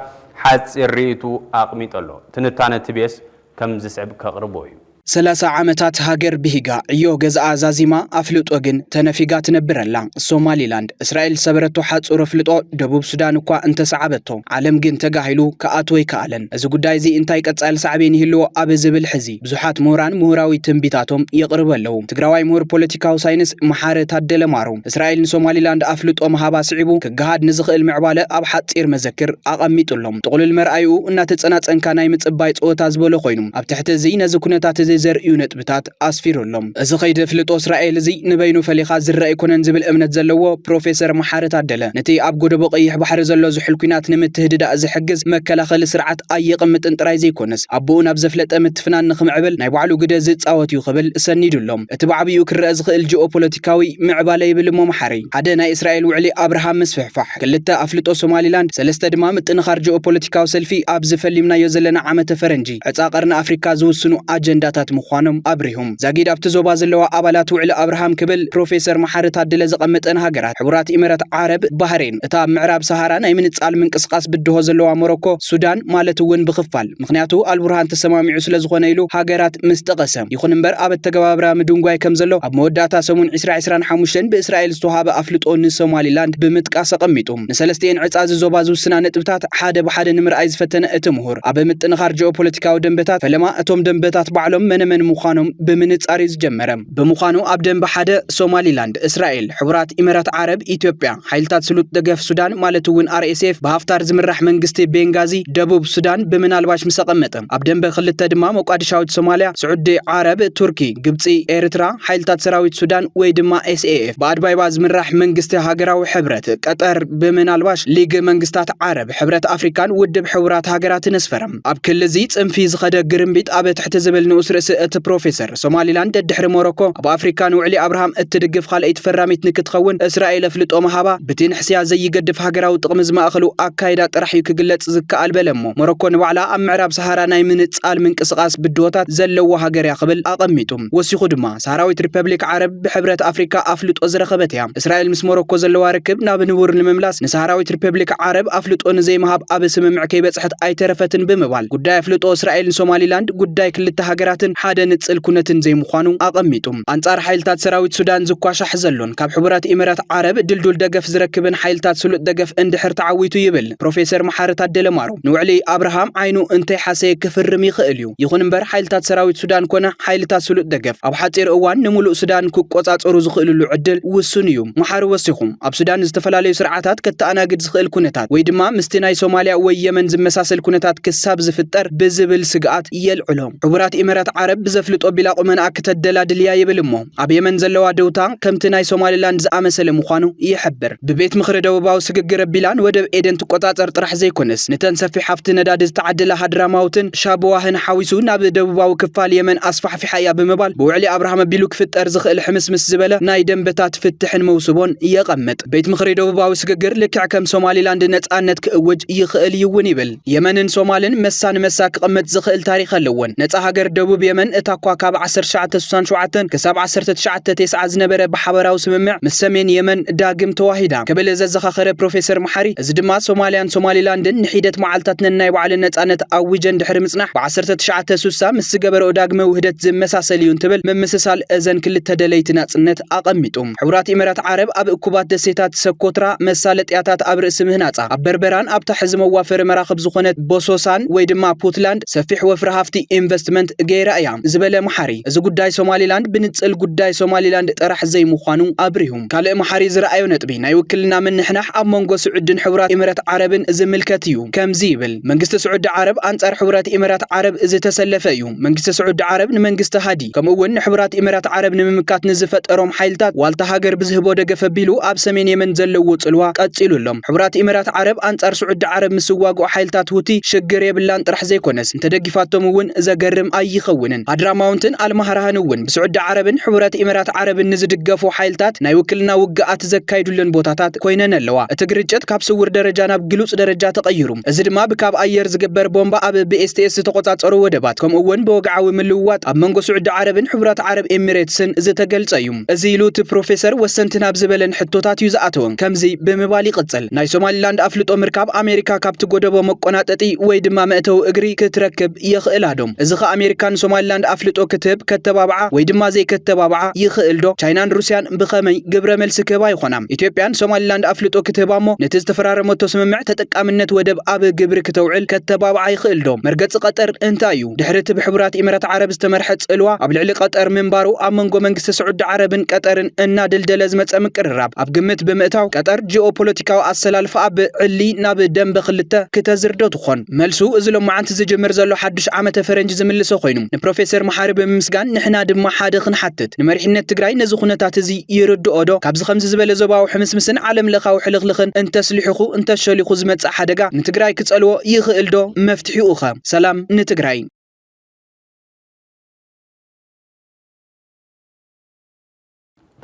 حادث الرئيتو أقميت الله تنتانة تبيس كم زسعب كغربوي 30 ዓመታት ሃገር ቢሂጋ ዕዮ ገዝኣ ዛዚማ ኣፍልጦ ግን ተነፊጋ ትነብረላ ሶማሊላንድ እስራኤል ሰበረቶ ሓጹር ፍልጦ ደቡብ ሱዳን እኳ እንተሰዓበቶ ዓለም ግን ተጋሂሉ ከኣትወይ ከኣለን እዚ ጉዳይ እዚ እንታይ ቀጻል ሰዓቤን ይህልዎ ኣብ ዝብል ሕዚ ብዙሓት ምሁራን ምሁራዊ ትንቢታቶም ይቅርበለው ትግራዋይ ምሁር ፖለቲካዊ ሳይንስ መሓረ ታደለ ማሩ እስራኤል ሶማሊላንድ ኣፍልጦ መሃባ ስዒቡ ክጋሃድ ንዝኽእል ምዕባለ ኣብ ሓጺር መዘክር ኣቐሚጡሎም ጥቕልል መርኣዩ እናተጸናጸንካ ናይ ምጽባይ ጾታ ዝበለ ኮይኑ ኣብ ትሕቲ እዚ ነዚ ኩነታት ዘርእዩ ነጥብታት ኣስፊሩሎም እዚ ኸይደ ፍልጦ እስራኤል እዚ ንበይኑ ፈሊኻ ዝረአ ይኮነን ዝብል እምነት ዘለዎ ፕሮፌሰር መሓረ ታደለ ነቲ ኣብ ጎደቦ ቀይሕ ባሕሪ ዘሎ ዝሕል ኩናት ንምትህድዳእ ዝሕግዝ መከላኸሊ ስርዓት ኣየቕምጥን ጥራይ ዘይኮነስ ኣቦኡ ናብ ዘፍለጠ ምትፍናን ንኽምዕብል ናይ ባዕሉ ግደ ዝፃወት እዩ ክብል ሰኒዱሎም እቲ ብዓብዩ ክረአ ዝኽእል ጂኦፖለቲካዊ ምዕባለ ይብል እሞ መሓሪ ሓደ ናይ እስራኤል ውዕሊ ኣብርሃም ምስፍሕፋሕ ክልተ ኣፍልጦ ሶማሊላንድ ሰለስተ ድማ ምጥንኻር ጂኦፖለቲካዊ ሰልፊ ኣብ ዝፈሊምናዮ ዘለና ዓመተ ፈረንጂ ዕፃ ቀርኒ ኣፍሪካ ዝውስኑ ኣጀንዳታት ምዃኖም ኣብሪሁም ዛጊድ ኣብቲ ዞባ ዘለዋ ኣባላት ውዕሊ ኣብርሃም ክብል ፕሮፌሰር መሓረ ታደለ ዘቐመጠን ሃገራት ሕቡራት ኢሚራት ዓረብ ባህሬን እታ ምዕራብ ሰሃራ ናይ ምንጻል ምንቅስቃስ ብድሆ ዘለዋ ሞሮኮ ሱዳን ማለት እውን ብኽፋል ምክንያቱ ኣልቡርሃን ተሰማሚዑ ስለ ዝኾነ ኢሉ ሃገራት ምስጠቐሰ ይኹን እምበር ኣብ ተገባብራ ምድንጓይ ከም ዘሎ ኣብ መወዳእታ ሰሙን 2025 ብእስራኤል ዝተዋሃበ ኣፍልጦ ንሶማሊላንድ ብምጥቃስ ኣቐሚጡ ንሰለስቲአን ዕፃ ዞባ ዝውስና ነጥብታት ሓደ ብሓደ ንምርኣይ ዝፈተነ እቲ ምሁር ኣብ ምጥንኻር ጂኦፖለቲካዊ ደንበታት ፈለማ እቶም ደንበታት ባዕሎም من مخانم بمنصاري زجمره بمخانو ابدن بحده ሶማሊላንድ እስራኤል ሕቡራት ኢሚራት ዓረብ ኢትዮጵያ ሓይልታት ስሉጥ ደገፍ ሱዳን ማለትውን RSF በሃፍታር ዝምራሕ መንግስቲ ቤንጋዚ ደቡብ ሱዳን በመናልባሽ መሰቀመጠ ኣብደን በክልተ ድማ ሞቃዲሻዊት ሶማሊያ ስዑዲ ዓረብ ቱርኪ ግብጺ ኤርትራ ሓይልታት ሰራዊት ሱዳን ወይ ድማ SAF በአድባይባ ዝምራሕ መንግስቲ ሃገራዊ ሕብረት ቀጠር በመናልባሽ ሊግ መንግስታት ዓረብ ሕብረት አፍሪካን ውድብ ሕቡራት ሃገራትን እስፈረም ኣብ ክልዚ ጽንፊ ዝኸደ ግርምቢጥ ኣብ ትሕቲ ዝብል ንኡስ ርእሲ እቲ ፕሮፌሰር ሶማሊላንድ ድሕሪ ሞሮኮ ኣብ አፍሪካን ውዕሊ ኣብርሃም እትድግፍ ካልአይት ፈራሚት ንክትኸውን እስራኤል ፍልጦ መሃባ ብትን ሕስያ ዘይገድፍ ሃገራዊ ጥቅም ዝማእኸሉ ኣካይዳ ጥራሕ ክግለጽ ዝከኣል በለሞ ሞሮኮ ንባዕላ ኣብ ምዕራብ ሰሃራ ናይ ምንጻል ምንቅስቃስ ብድሆታት ዘለዎ ሃገር ያኽብል ኣቐሚጡ ወሲኹ ድማ ሰሃራዊት ሪፐብሊክ ዓረብ ብሕብረት አፍሪካ ኣፍልጦ ዝረኸበት እያ እስራኤል ምስ ሞሮኮ ዘለዋ ርክብ ናብ ንቡር ንምምላስ ንሰሃራዊት ሪፐብሊክ ዓረብ ኣፍልጦ ንዘይመሃብ ኣብ ስምምዕ ከይበጽሕት ኣይተረፈትን ብምባል ጉዳይ ኣፍልጦ እስራኤልን ሶማሊላንድ ጉዳይ ክልተ ሃገራትን ሓደ ንጽል ኩነትን ዘይምዃኑ ኣቐሚጡ አንጻር ሓይልታት ሰራዊት ሱዳን ዝኳሻሕ ዘሎን ካብ ሕቡራት ኢሚራት ዓረብ ድልዱል ደገፍ ዝረክብን ሓይልታት ስሉጥ ደገፍ እንድሕር ተዓዊቱ ይብል ፕሮፌሰር መሓረ ታደለ ማሩ ንውዕሊ ኣብርሃም ዓይኑ እንታይ ሓሰየ ክፍርም ይኽእል እዩ ይኹን እምበር ሓይልታት ሰራዊት ሱዳን ኮነ ሓይልታት ስሉጥ ደገፍ ኣብ ሓጺር እዋን ንሙሉእ ሱዳን ክቆጻጸሩ ዝኽእልሉ ዕድል ውሱን እዩ መሓረ ወሲኹም ኣብ ሱዳን ዝተፈላለዩ ስርዓታት ከተኣናግድ ዝኽእል ኩነታት ወይ ድማ ምስቲ ናይ ሶማሊያ ወይ የመን ዝመሳሰል ኩነታት ክሳብ ዝፍጠር ብዝብል ስግኣት የልዕሎም ሕቡራት ኢሚራት ዓረብ ብዘፍልጦ ቢላ ቁመና ከተደላድልያ ይብልሞ ኣብ የመን ዘለዋ ደውታ ከምቲ ናይ ሶማሊላንድ ዝኣመሰለ ምዃኑ ይሕብር ብቤት ምኽሪ ደቡባዊ ስግግር ቢላን ወደብ ኤደን ትቆጻጸር ጥራሕ ዘይኮነስ ንተንሰፊ ሓፍቲ ነዳዲ ዝተዓደለ ሃድራማውትን ሻብዋህን ሓዊሱ ናብ ደቡባዊ ክፋል የመን ኣስፋሕፊሓ እያ ብምባል ብውዕሊ ኣብርሃም ኣቢሉ ክፍጠር ዝኽእል ሕምስምስ ዝበለ ናይ ደንበታት ፍትሕን መውስቦን ይቐምጥ ቤት ምኽሪ ደቡባዊ ስግግር ልክዕ ከም ሶማሊላንድ ነጻነት ክእውጅ ይኽእል ይውን ይብል የመንን ሶማልን መሳን መሳ ክቕመጥ ዝኽእል ታሪኽ ኣለዎን ነጻ ሃገር ደቡብ የመን እታ እኳ ካብ 1967 ክሳብ 1990 ዝነበረ ብሓበራዊ ስምምዕ ምስ ሰሜን የመን ዳግም ተዋሂዳ ከበለ ዘዘኻኸረ ፕሮፌሰር መሓሪ እዚ ድማ ሶማልያን ሶማሊላንድን ንሒደት መዓልታት ነናይ ባዕለን ነጻነት ኣዊጀን ድሕሪ ምጽናሕ ብ1960 ምስ ዝገበረኦ ዳግመ ውህደት ዝመሳሰል እዩ እንትብል ምምስሳል እዘን ክልተ ደለይቲ ናጽነት ኣቐሚጡ ሕቡራት ኢሚራት ዓረብ ኣብ እኩባት ደሴታት ሰኮትራ መሳለጥያታት ኣብ ርእሲ ምህናጻ ኣብ በርበራን ኣብ ታሕዚ መዋፈሪ መራኽብ ዝኾነት ቦሶሳን ወይ ድማ ፑትላንድ ሰፊሕ ወፍሪ ሃፍቲ ኢንቨስትመንት ገይራ እያ ዝበለ መሓሪ እዚ ጉዳይ ሶማሊላንድ ብንጽል ጉዳይ ሶማሊላንድ ጥራሕ ዘይምዃኑ ኣብሪሁም ካልእ መሓሪ ዝረኣዮ ነጥቢ ናይ ውክልና ምንሕናሕ ኣብ መንጎ ስዑድን ሕቡራት ኢሚራት ዓረብን ዝምልከት እዩ ከምዚ ይብል መንግስቲ ስዑድ ዓረብ አንጻር ሕቡራት ኢሚራት ዓረብ ዝተሰለፈ እዩ መንግስቲ ስዑድ ዓረብ ንመንግስቲ ሃዲ ከምኡውን ሕቡራት ኢሚራት ዓረብ ንምምካት ንዝፈጠሮም ሓይልታት ዋልታ ሃገር ብዝህቦ ደገፍ ኣቢሉ ኣብ ሰሜን የመን ዘለዎ ጽልዋ ቀጺሉሎም ሕቡራት ኢሚራት ዓረብ አንጻር ስዑድ ዓረብ ምስዋግኦ ሓይልታት ሁቲ ሽግር የብላን ጥራሕ ዘይኮነስ እንተደጊፋቶም እውን ዘገርም ኣይኸውንን ሃድራማውንትን አልማህራህን እውን ብስዑድ ዓረብን ሕቡራት ኢሚራት ዓረብን ንዝድገፉ ሓይልታት ናይ ውክልና ውግኣት ዘካይዱልን ቦታታት ኮይነን ኣለዋ እቲ ግርጭት ካብ ስውር ደረጃ ናብ ግሉጽ ደረጃ ተቐይሩ እዚ ድማ ብካብ ኣየር ዝግበር ቦምባ ኣብ BSTS ዝተቆጻጸሩ ወደባት ከምኡውን ብወግዓዊ ምልውዋጥ ኣብ መንጎ ስዑድ ዓረብን ሕቡራት ዓረብ ኤሚሬትስን ዝተገልጸ እዩ እዚ ኢሉ እቲ ፕሮፌሰር ወሰንቲ ናብ ዝበለን ሕቶታት እዩ ዝኣተወን ከምዚ ብምባል ይቕጽል ናይ ሶማሊላንድ ኣፍልጦ ምርካብ ኣሜሪካ ካብቲ ጎደቦ መቆናጠጢ ወይ ድማ መእተው እግሪ ክትረክብ ይኽእል ኣዶም እዚ ከኣሜሪካን ሶማሊላንድ ኣፍልጦ ክትብ ከተባብዓ ወይ ድማ ዘይከተባብዓ ይኽእል ዶ ቻይናን ሩስያን ብኸመይ ግብረ መልሲ ክህባ ይኾናም ኢትዮጵያን ሶማሊላንድ ኣፍልጦ ክትባሞ ነቲ ዝተፈራረመቶ ስምምዕ ተጠቃምነት ወደብ ኣብ ግብሪ ክትውዕል ከተባብዓ ይኽእል ዶ መርገጽ ቀጠር እንታይ እዩ ድሕሪት ብሕቡራት ኢሚራት ዓረብ ዝተመርሐ ጽልዋ ኣብ ልዕሊ ቀጠር ምንባሩ ኣብ መንጎ መንግስቲ ስዑድ ዓረብን ቀጠርን እናድልደለ ዝመጸ ምቅርራብ ኣብ ግምት ብምእታው ቀጠር ጂኦፖለቲካዊ ኣሰላልፋ ኣብ ዕሊ ናብ ደንበ ክልተ ክተዝርዶ ትኾን መልሱ እዚ ሎማዓንቲ ዝጅምር ዘሎ ሓድሽ ዓመተ ፈረንጅ ዝምልሶ ኮይኑ ንፕሮፌሰር መሓሪ ብምስጋን ንሕና ድማ ሓደ ክንሓትት ንመሪሕነት ትግራይ ነዚ ኩነታት እዚ ይርድኦ ዶ ካብዚ ከምዚ ዝበለ ዞባዊ ሕምስምስን ዓለም ለኻዊ ሕልኽልኽን እንተስሊሕኹ እንተሸሊኹ ዝመጽእ ሓደጋ ንትግራይ ክጸልዎ ይኽእል ዶ መፍትሒኡ ኸ ሰላም ንትግራይ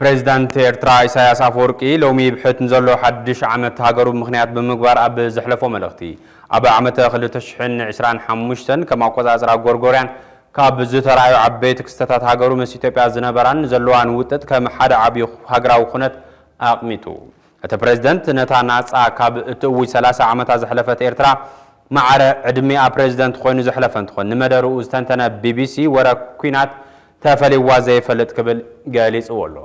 ፕሬዝዳንት ኤርትራ ኢሳያስ አፈወርቂ ሎሚ ብሕት ንዘሎ ሓድሽ ዓመት ሃገሩ ምኽንያት ብምግባር ኣብ ዝሕለፎ መልእኽቲ ኣብ ዓመተ 2025 ከም ኣቆጻጽራ ጎርጎርያን ካብ ዝተራእዩ ዓበይቲ ክስተታት ሃገሩ ምስ ኢትዮጵያ ዝነበራን ዘለዋን ውጥጥ ከም ሓደ ዓብዪ ሃገራዊ ኩነት ኣቕሚጡ እቲ ፕሬዝዳንት ነታ ናጻ ካብ እትእውጅ 30 ዓመታት ዘሕለፈት ኤርትራ ማዕረ ዕድሚኣ ፕሬዝዳንት ኮይኑ ዘሕለፈ እንትኾን ንመደርኡ ዝተንተነ ቢቢሲ ወረ ኩናት ተፈሊዋ ዘይፈልጥ ክብል ገሊጽዎ ኣሎ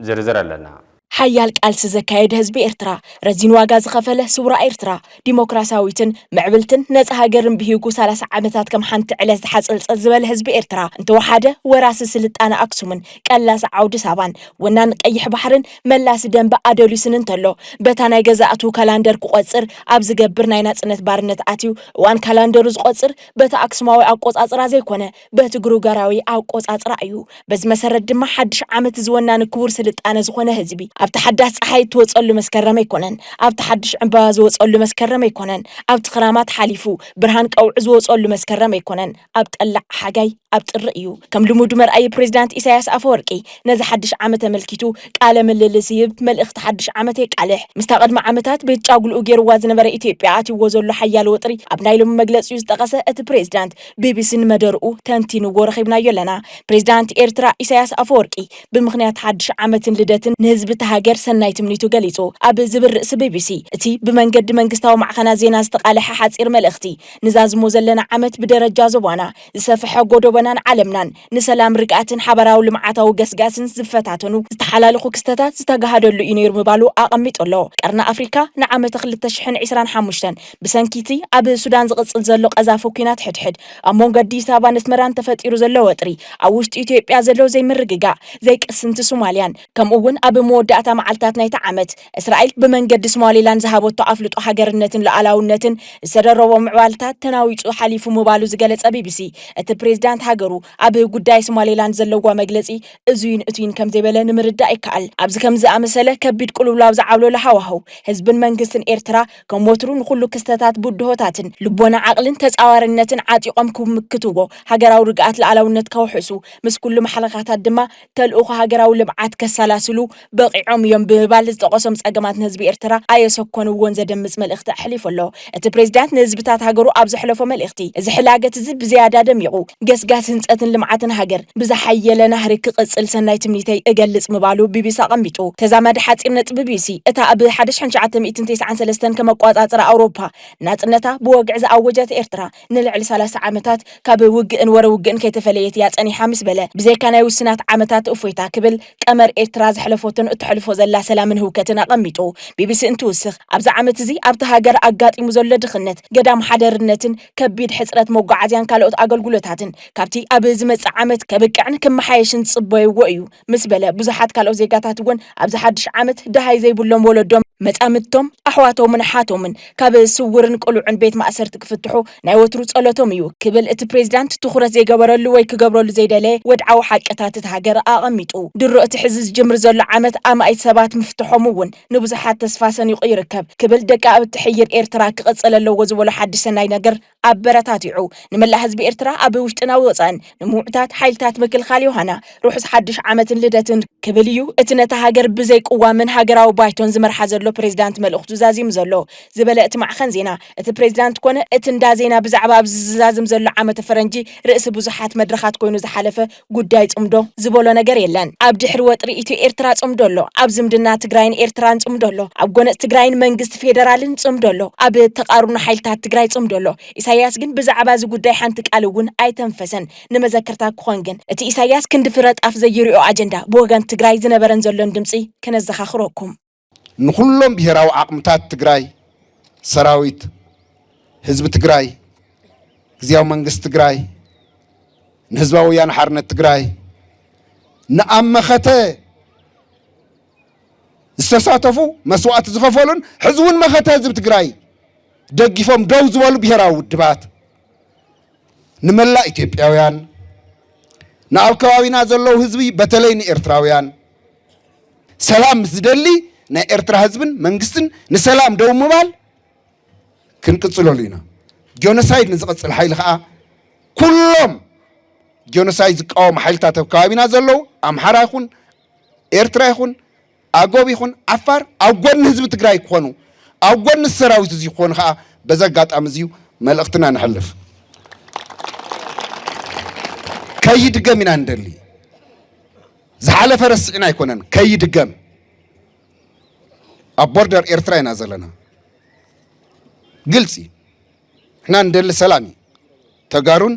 ዝርዝር ኣለና ሓያል ቃልሲ ዘካየደ ህዝቢ ኤርትራ ረዚን ዋጋ ዝኸፈለ ስውራ ኤርትራ ዲሞክራሲያዊትን ምዕብልትን ነፃ ሃገርን ብሂጉ 30 ዓመታት ከም ሓንቲ ዕለት ዝሓፅልፀት ዝበለ ህዝቢ ኤርትራ እንተወሓደ ወራሲ ስልጣነ ኣክሱምን ቀላስ ዓውዲ ሳባን ወናን ቀይሕ ባሕርን መላስ ደንበ ኣደሉስን እንተሎ በታ ናይ ገዛእቱ ካላንደር ክቆፅር ኣብ ዝገብር ናይ ናጽነት ባርነት ኣትዩ እዋን ካላንደሩ ዝቆፅር በታ ኣክሱማዊ ኣቆጻጽራ ዘይኮነ በቲ ግሩጋራዊ ኣቆጻጽራ እዩ በዚ መሰረት ድማ ሓድሽ ዓመት ዝወናን ክቡር ስልጣነ ዝኾነ ህዝቢ ኣብ ተሓዳስ ፀሓይ ትወጸሉ መስከረም ይኮነን ኣብ ተሓድሽ ዕምባባ ዝወጸሉ መስከረም ይኮነን ኣብ ትኽራማት ሓሊፉ ብርሃን ቀውዕ ዝወጸሉ መስከረም ይኮነን ኣብ ጠላዕ ሓጋይ ኣብ ጥሪ እዩ ከም ልሙድ መርኣይ ፕሬዝዳንት ኢሳያስ አፈወርቂ ነዚ ሓድሽ ዓመት ተመልኪቱ ቃለ ምልልስ ይብ መልእኽቲ ሓድሽ ዓመት የቃልሕ ምስታ ቀድማ ዓመታት ቤጫጉልኡ ገይርዋ ዝነበረ ኢትዮጵያ ኣትይዎ ዘሎ ሓያል ወጥሪ ኣብ ናይ ሎሚ መግለፂኡ ዝጠቐሰ እቲ ፕሬዝዳንት ቢቢሲን መደርኡ ተንቲንዎ ረኺብናዮ ኣለና ፕሬዝዳንት ኤርትራ ኢሳያስ አፈወርቂ ብምኽንያት ሓድሽ ዓመትን ልደትን ንህዝቢ ሃገር ሰናይ ትምኒቱ ገሊጹ ኣብ ዝብል ርእሲ ቢቢሲ እቲ ብመንገዲ መንግስታዊ ማዕኸናት ዜና ዝተቃለሐ ሓፂር መልእኽቲ ንዛዝሞ ዘለና ዓመት ብደረጃ ዞባና ዝሰፍሐ ጎደበናን ዓለምናን ንሰላም ርግኣትን ሓበራዊ ልምዓታዊ ገስጋስን ዝፈታተኑ ዝተሓላለኹ ክስተታት ዝተጋሃደሉ እዩ ነይሩ ምባሉ ኣቐሚጡሎ ቀርና ኣፍሪካ ንዓመት 2025 ብሰንኪቲ ኣብ ሱዳን ዝቕጽል ዘሎ ቀዛፊ ኩናት ሕድሕድ ኣብ መንጎ ኣዲስ ኣበባ ንስመራን ተፈጢሩ ዘሎ ወጥሪ ኣብ ውሽጢ ኢትዮጵያ ዘሎ ዘይምርግጋእ ዘይቅስንቲ ሶማልያን ከምኡውን ኣብ መወዳእታ መወዳእታ መዓልታት ናይታ ዓመት እስራኤል ብመንገዲ ሶማሌላንድ ዝሃበቶ ኣፍልጦ ሃገርነትን ሉዓላውነትን ዝተደረቦ ምዕባልታት ተናዊጹ ሓሊፉ ምባሉ ዝገለጸ ቢቢሲ እቲ ፕሬዝዳንት ሃገሩ ኣብ ጉዳይ ሶማሌላንድ ዘለዎ መግለጺ እዙይን እቱይን ከም ዘይበለ ንምርዳእ ይከኣል። ኣብዚ ከም ዝኣመሰለ ከቢድ ቁልውላው ዝዓብለሉ ሃዋህው ህዝብን መንግስትን ኤርትራ ከም ወትሩ ንኩሉ ክስተታት ቡድሆታትን ልቦና ዓቕልን ተጻዋርነትን ዓጢቆም ክምክትዎ ሃገራዊ ርግኣት ሉዓላውነት ከውሕሱ ምስ ኩሉ መሓለኻታት ድማ ተልእኾ ሃገራዊ ልምዓት ከሰላስሉ በቂዖም እዮም ብምባል ዝተቆሶም ጸገማት ህዝቢ ኤርትራ ኣየሰኮንዎን ዘደምጽ መልእኽቲ ኣሕሊፉ ኣሎ። እቲ ፕሬዝዳንት ንህዝብታት ሃገሩ ኣብ ዘሕለፎ መልእኽቲ እዚ ሕላገት እዚ ብዝያዳ ደሚቑ ገስጋስ ህንጸትን ልምዓትን ሃገር ብዝሓየለ ናህሪ ክቕጽል ሰናይ ትምኒተይ እገልጽ ምባሉ ቢቢሲ ኣቐሚጡ። ተዛማዲ ሓፂር ነጥቢ ቢቢሲ እታ ኣብ 1993 ከም ኣቆጻጽራ ኣውሮፓ ናጽነታ ብወግዕ ዝኣወጀት ኤርትራ ንልዕሊ 30 ዓመታት ካብ ውግእን ወረ ውግእን ከይተፈለየት እያ ጸኒሓ ምስ በለ ብዘይካ ናይ ውስናት ዓመታት እፎይታ ክብል ቀመር ኤርትራ ዘሕለፎትን እትሕልፎ ዘላ ሰላምን ህውከትን ኣቐሚጡ። ቢቢሲ እንትውስኽ ኣብዚ ዓመት እዚ ኣብቲ ሃገር ኣጋጢሙ ዘሎ ድኽነት ገዳም ሓደርነትን ከቢድ ሕፅረት መጓዓዝያን ካልኦት ኣገልግሎታትን ካብቲ ኣብ ዝመጽእ ዓመት ከብቅዕን ክመሓየሽን ጽበይዎ እዩ ምስ በለ ብዙሓት ካልኦት ዜጋታት እውን ኣብዚ ሓድሽ ዓመት ድሃይ ዘይብሎም ወለዶም መጻምድቶም ኣሕዋቶምን ሓቶምን ካብ ስውርን ቁልዑን ቤት ማእሰርቲ ክፍትሑ ናይ ወትሩ ጸሎቶም እዩ ክብል እቲ ፕሬዝዳንት ትኹረት ዘይገበረሉ ወይ ክገብረሉ ዘይደለየ ወድዓዊ ሓቅታት እቲ ሃገር ኣቐሚጡ። ድሮ እቲ ሕዚ ዝጅምር ዘሎ ዓመት ኣማኢት ሰባት ምፍትሖም እውን ንብዙሓት ተስፋ ሰኒቑ ይርከብ ክብል ደቂ ኣብ እትሕይር ኤርትራ ክቕጽል ኣለዎ ዝበሎ ሓድሽ ሰናይ ነገር ኣበረታቲዑ ንመላእ ህዝቢ ኤርትራ ኣብ ውሽጥና ወፃእን ንምውዕታት ሓይልታት ምክልኻል ዮሃና ርሑስ ሓድሽ ዓመትን ልደትን ክብል እዩ እቲ ነታ ሃገር ብዘይቅዋምን ሃገራዊ ባይቶን ዝመርሓ ዘሎ ፕሬዝዳንት መልእኽቱ ዛዚሙ ዘሎ ዝበለ እቲ ማዕኸን ዜና እቲ ፕሬዝዳንት ኮነ እቲ እንዳ ዜና ብዛዕባ ኣብ ዝዛዝም ዘሎ ዓመተ ፈረንጂ ርእሲ ብዙሓት መድረኻት ኮይኑ ዝሓለፈ ጉዳይ ጽምዶ ዝበሎ ነገር የለን። ኣብ ድሕሪ ወጥሪ ኢትዮ ኤርትራ ጽምዶ ኣሎ፣ ኣብ ዝምድና ትግራይን ኤርትራን ጽምዶ ኣሎ፣ ኣብ ጎነፅ ትግራይን መንግስቲ ፌደራልን ጽምዶ ኣሎ፣ ኣብ ተቃሩና ሓይልታት ትግራይ ጽምዶ ኣሎ። ኢሳያስ ግን ብዛዕባ እዚ ጉዳይ ሓንቲ ቃል እውን ኣይተንፈሰን። ንመዘከርታ ክኾን ግን እቲ ኢሳያስ ክንዲ ፍረጣፍ ዘይርኦ ኣጀንዳ ብወገን ትግራይ ዝነበረን ዘሎን ድምፂ ከነዘኻኽረኩም። ንኩሎም ብሄራዊ ዓቕምታት ትግራይ ሰራዊት ህዝቢ ትግራይ ግዚያዊ መንግስቲ ትግራይ ንህዝባዊ ወያነ ሓርነት ትግራይ ንኣመኸተ ዝተሳተፉ መስዋዕቲ ዝኸፈሉን ሕዚ እውን መኸተ ህዝቢ ትግራይ ደግፎም ደው ዝበሉ ብሄራዊ ውድባት ንመላእ ኢትዮጵያውያን ንኣብ ከባቢና ዘለው ህዝቢ በተለይ ንኤርትራውያን ሰላም ዝደሊ ናይ ኤርትራ ህዝብን መንግስትን ንሰላም ደው ምባል ክንቅጽለሉ ኢና። ጆኖሳይድ ንዝቐጽል ሓይሊ ከዓ ኩሎም ጆኖሳይድ ዝቃወሙ ሓይልታት ኣብ ከባቢና ዘለው ኣምሓራ ይኹን ኤርትራ ይኹን ኣጎብ ይኹን ዓፋር ኣብ ጎኒ ህዝቢ ትግራይ ክኾኑ ኣብ ጎኒ ሰራዊት እዚ ክኾኑ ከዓ በዚ ኣጋጣሚ እዚዩ መልእኽትና ንሕልፍ። ከይድገም ኢና እንደሊ ዝሓለፈ ረስዕና ኣይኮነን ከይድገም ኣብ ቦርደር ኤርትራ ኢና ዘለና ግልፂ ንሕና እንደሊ ሰላም እዩ ተጋሩን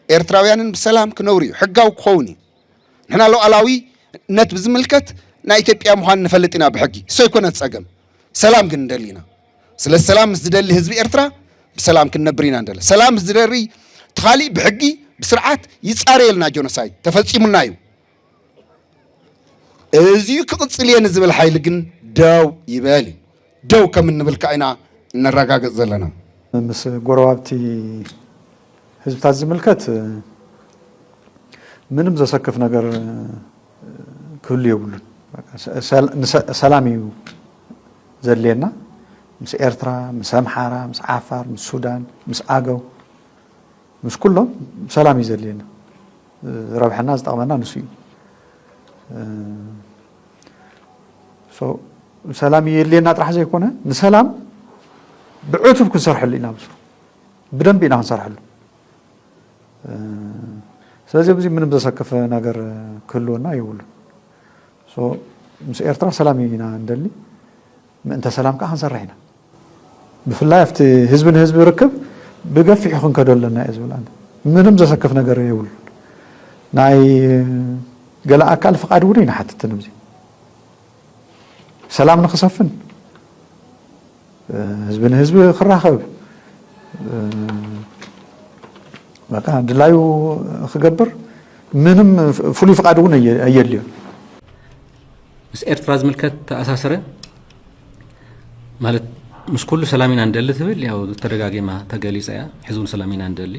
ኤርትራውያንን ብሰላም ክነብሩ እዩ ሕጋዊ ክኸውን እዩ ንሕና ሉዓላዊነት ብዝምልከት ናይ ኢትዮጵያ ምዃን ንፈልጥ ኢና ብሕጊ እሶ ይኮነት ፀገም ሰላም ግን እንደሊ ኢና ስለ ሰላም ምስ ዝደሊ ህዝቢ ኤርትራ ብሰላም ክንነብር ኢና እንደለ ሰላም ምስ ዝደሪ ተኻሊእ ብሕጊ ብስርዓት ይጻረየልና ጆኖሳይድ ተፈጺሙልና እዩ እዚዩ ክቕጽል እየ ንዝብል ሓይሊ ግን ደው ይበል ደው ከም እንብል ኢና እንረጋገጽ ዘለና ምስ ጎረባብቲ ህዝብታት ዝምልከት ምንም ዘሰክፍ ነገር ክህሉ የብሉን ሰላም እዩ ዘድልየና ምስ ኤርትራ ምስ ኣምሓራ ምስ ዓፋር ምስ ሱዳን ምስ ኣገው ምስ ኩሎም ሰላም እዩ ዘድልየና ረብሐና ዝጠቕመና ንሱ እዩ ሰላም የድልየና ጥራሕ ዘይኮነ ንሰላም ብዕቱብ ክንሰርሐሉ ኢና ብስሩ ብደንብ ኢና ክንሰርሐሉ ስለዚ ብዙ ምንም ዘሰክፍ ነገር ክህልወና የብሉን ምስ ኤርትራ ሰላም ኢና እንደሊ ምእንተ ሰላም ከዓ ክንሰርሕ ኢና ብፍላይ ኣብቲ ህዝቢ ንህዝቢ ርክብ ብገፊሕ ክንከደለና እየ ዝብል ምንም ዘሰክፍ ነገር የብሉን ናይ ገለ ኣካል ፍቃድ እውን ኢና ሓትትን እዚ ሰላም ንክሰፍን ህዝቢ ንህዝቢ ክራኸብ በቃ ድላዩ ክገብር ምንም ፍሉይ ፍቃድ እውን ኣየድልዮን ምስ ኤርትራ ዝምልከት ተኣሳሰረ ማለት ምስ ኩሉ ሰላሚና እንደሊ ትብል ያው ተደጋጊማ ተገሊጻ እያ ሕዝቡን ሰላሚና እንደሊ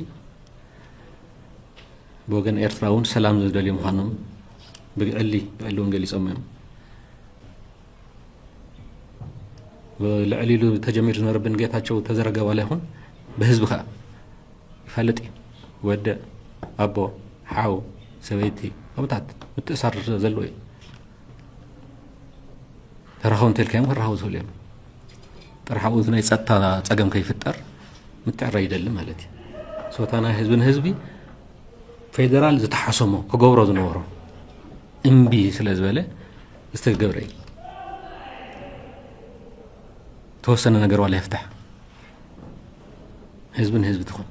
ብወገን ኤርትራ እውን ሰላም ዝደልዩ ምዃኖም ብዕሊውን ገሊፆም እዮም ልዕሊሉ ተጀሚሩ ዝነበረብን ጌታቸው ተዘረገባ ላይ ይኹን ብህዝቢ ከዓ ይፈልጥ እዩ ወደ ኣቦ ሓው ሰበይቲ ከምታት ምትእሳር ዘለዎ እዩ ተራኸው እንተልካዮም ክራኸው ዝኽእሉ እዮም ጥራሕ ኣብኡ ናይ ፀጥታ ፀገም ከይፍጠር ምትዕረ ይደሊ ማለት እዩ ሶታና ህዝቢ ፌደራል ዝተሓሰሞ ክገብሮ ዝነበሮ እምቢ ስለ ዝበለ ዝተገብረ እዩ ተወሰነ ነገር ዋላ ይፍታሕ ህዝቢ ትኾን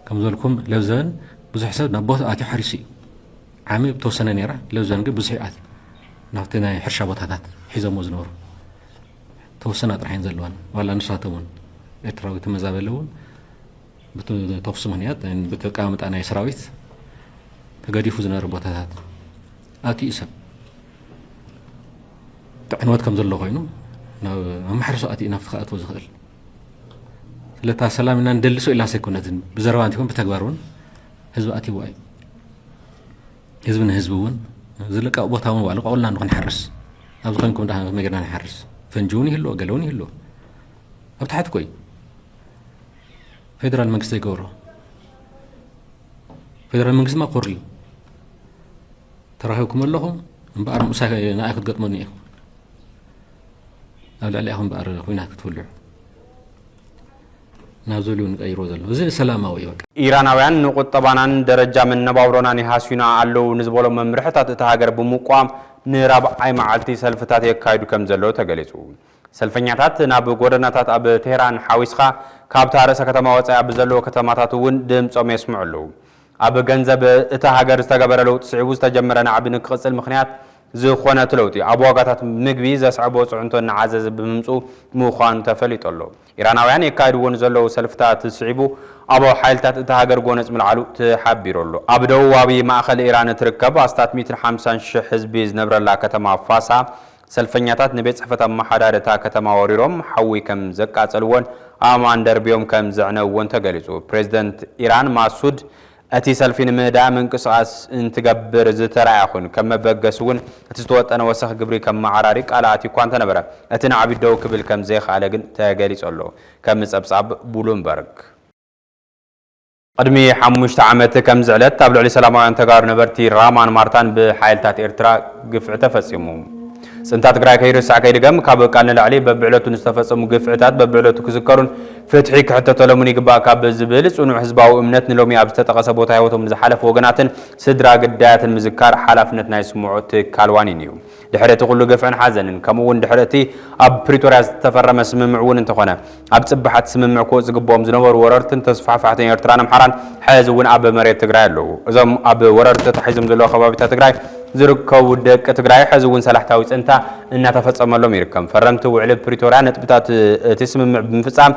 ከም ዘልኩም ለብዘን ብዙሕ ሰብ ናብ ቦታ ኣትዩ ሓሪሱ እዩ ዓሚ ተወሰነ ነይራ ለብዘን ግን ብዙሕ ኣት ናብቲ ናይ ሕርሻ ቦታታት ሒዘሞ ዝነበሩ ተወሰነ ጥራሕን ዘለዋን ዋላ ንሳቶም እውን ኤርትራዊ ተመዛበለ እውን ብተኩሲ ምክንያት ብተቃምጣ ናይ ሰራዊት ተገዲፉ ዝነበረ ቦታታት ኣትዩ ሰብ ጥዕንወት ከም ዘሎ ኮይኑ ናብ ማሕረሱ ኣትዩ ናብቲ ከኣትዎ ዝኽእል ስለታ ሰላምና እንደልሶ ኢላ ሰይኮነትን ብዘረባ እንቲኹም ብተግባር እውን ህዝቢ ኣትይዋ እዩ ህዝቢ ንህዝቢ እውን ዝልቃቕ ቦታ እውን ዋሉ ቆልና ንክንሓርስ ኣብ ዝኾንኩም ዳ መገድና ንሓርስ ፈንጂ እውን ይህልዎ ገለ እውን ይህልዎ ኣብ ታሕቲ ኮይ ፌደራል መንግስቲ ይገብሮ ፌደራል መንግስቲ ማ ቆርዩ ተራኺብኩም ኣለኹም እምበኣር ምሳይ ንኣይ ክትገጥመኒ ኢኹም ኣብ ልዕሊ ኢኹም እምበኣር ኩናት ክትፍልዑ ናብ ዘልዩ ንቀይሮ ዘሎ እዚ ሰላማዊ እዩ በቃ ኢራናውያን ንቁጠባናን ደረጃ መነባብሮናን ይሃስዩና ኣለው ንዝበሎም መምርሕታት እቲ ሃገር ብምቋም ንራብዓይ መዓልቲ ሰልፍታት የካይዱ ከም ዘለዎ ተገሊጹ ሰልፈኛታት ናብ ጎደናታት ኣብ ቴህራን ሓዊስኻ ካብታ ርእሰ ከተማ ወፃኢ ኣብ ዘለዎ ከተማታት እውን ድምፆም የስምዑ ኣለው ኣብ ገንዘብ እቲ ሃገር ዝተገበረ ለውጢ ስዒቡ ዝተጀመረ ናዕቢ ንክቕፅል ምክንያት ዝኾነ ለውጢ ኣብ ዋጋታት ምግቢ ዘስዕቦ ፅዕንቶ እናዓዘዘ ብምምፁ ምዃኑ ተፈሊጡ ኣሎ ኢራናውያን የካይድዎን ዘለው ሰልፍታት ስዒቡ ኣብ ሓይልታት እቲ ሃገር ጎነፅ ምልዓሉ ተሓቢሩ ኣሎ ኣብ ደቡባዊ ማእኸል ኢራን ትርከብ ኣስታት 150,000 ህዝቢ ዝነብረላ ከተማ ፋሳ ሰልፈኛታት ንቤት ጽሕፈት ኣመሓዳሪ እታ ከተማ ወሪሮም ሓዊ ከም ዘቃጸልዎን ኣማን ደርቢዮም ከም ዘዕነውዎን ተገሊጹ ፕሬዚደንት ኢራን ማሱድ እቲ ሰልፊ ንምህዳእ ምንቅስቓስ እንትገብር ዝተረኣየ ኮይኑ ከም መበገሲ እውን እቲ ዝተወጠነ ወሰኽ ግብሪ ከም ማዕራሪ ቃላት እኳ እንተነበረ እቲ ንዓቢ ደው ክብል ከም ዘይከኣለ ግን ተገሊጹ ኣሎ ከም ጸብጻብ ብሉምበርግ ቅድሚ 5 ዓመት ከም ዝዕለት ኣብ ልዕሊ ሰላማውያን ተጋሩ ነበርቲ ራማን ማርታን ብሓይልታት ኤርትራ ግፍዒ ተፈጺሙ ጽንታ ትግራይ ከይርስዕ ከይድገም ካብ ቃል ንላዕሊ በብዕለቱ ዝተፈጸሙ ግፍዕታት በብዕለቱ ክዝከሩን ፍትሒ ክሕተተሎምን ይግባእ ካብ ዝብል ጽኑዕ ህዝባዊ እምነት ንሎሚ ኣብ ዝተጠቐሰ ቦታ ህይወቶም ዝሓለፉ ወገናትን ስድራ ግዳያትን ምዝካር ሓላፍነት ናይ ስምዑ ትካል ዋኒን እዩ ድሕሪ እቲ ኩሉ ግፍዕን ሓዘንን ከምኡ እውን ድሕሪ እቲ ኣብ ፕሪቶርያ ዝተፈረመ ስምምዕ እውን እንተኾነ ኣብ ጽባሓት ስምምዕ ክወጽእ ዝግብኦም ዝነበሩ ወረርትን ተስፋሕፋሕትን ኤርትራን ኣምሓራን ሕዚ እውን ኣብ መሬት ትግራይ ኣለዉ እዞም ኣብ ወረርቲ ተታሒዞም ዘለዉ ከባቢታት ትግራይ ዝርከቡ ደቂ ትግራይ ሕዚ እውን ሰላሕታዊ ጽንታ እናተፈጸመሎም ይርከብ ፈረምቲ ውዕል ፕሪቶርያ ነጥብታት እቲ ስምምዕ ብምፍጻም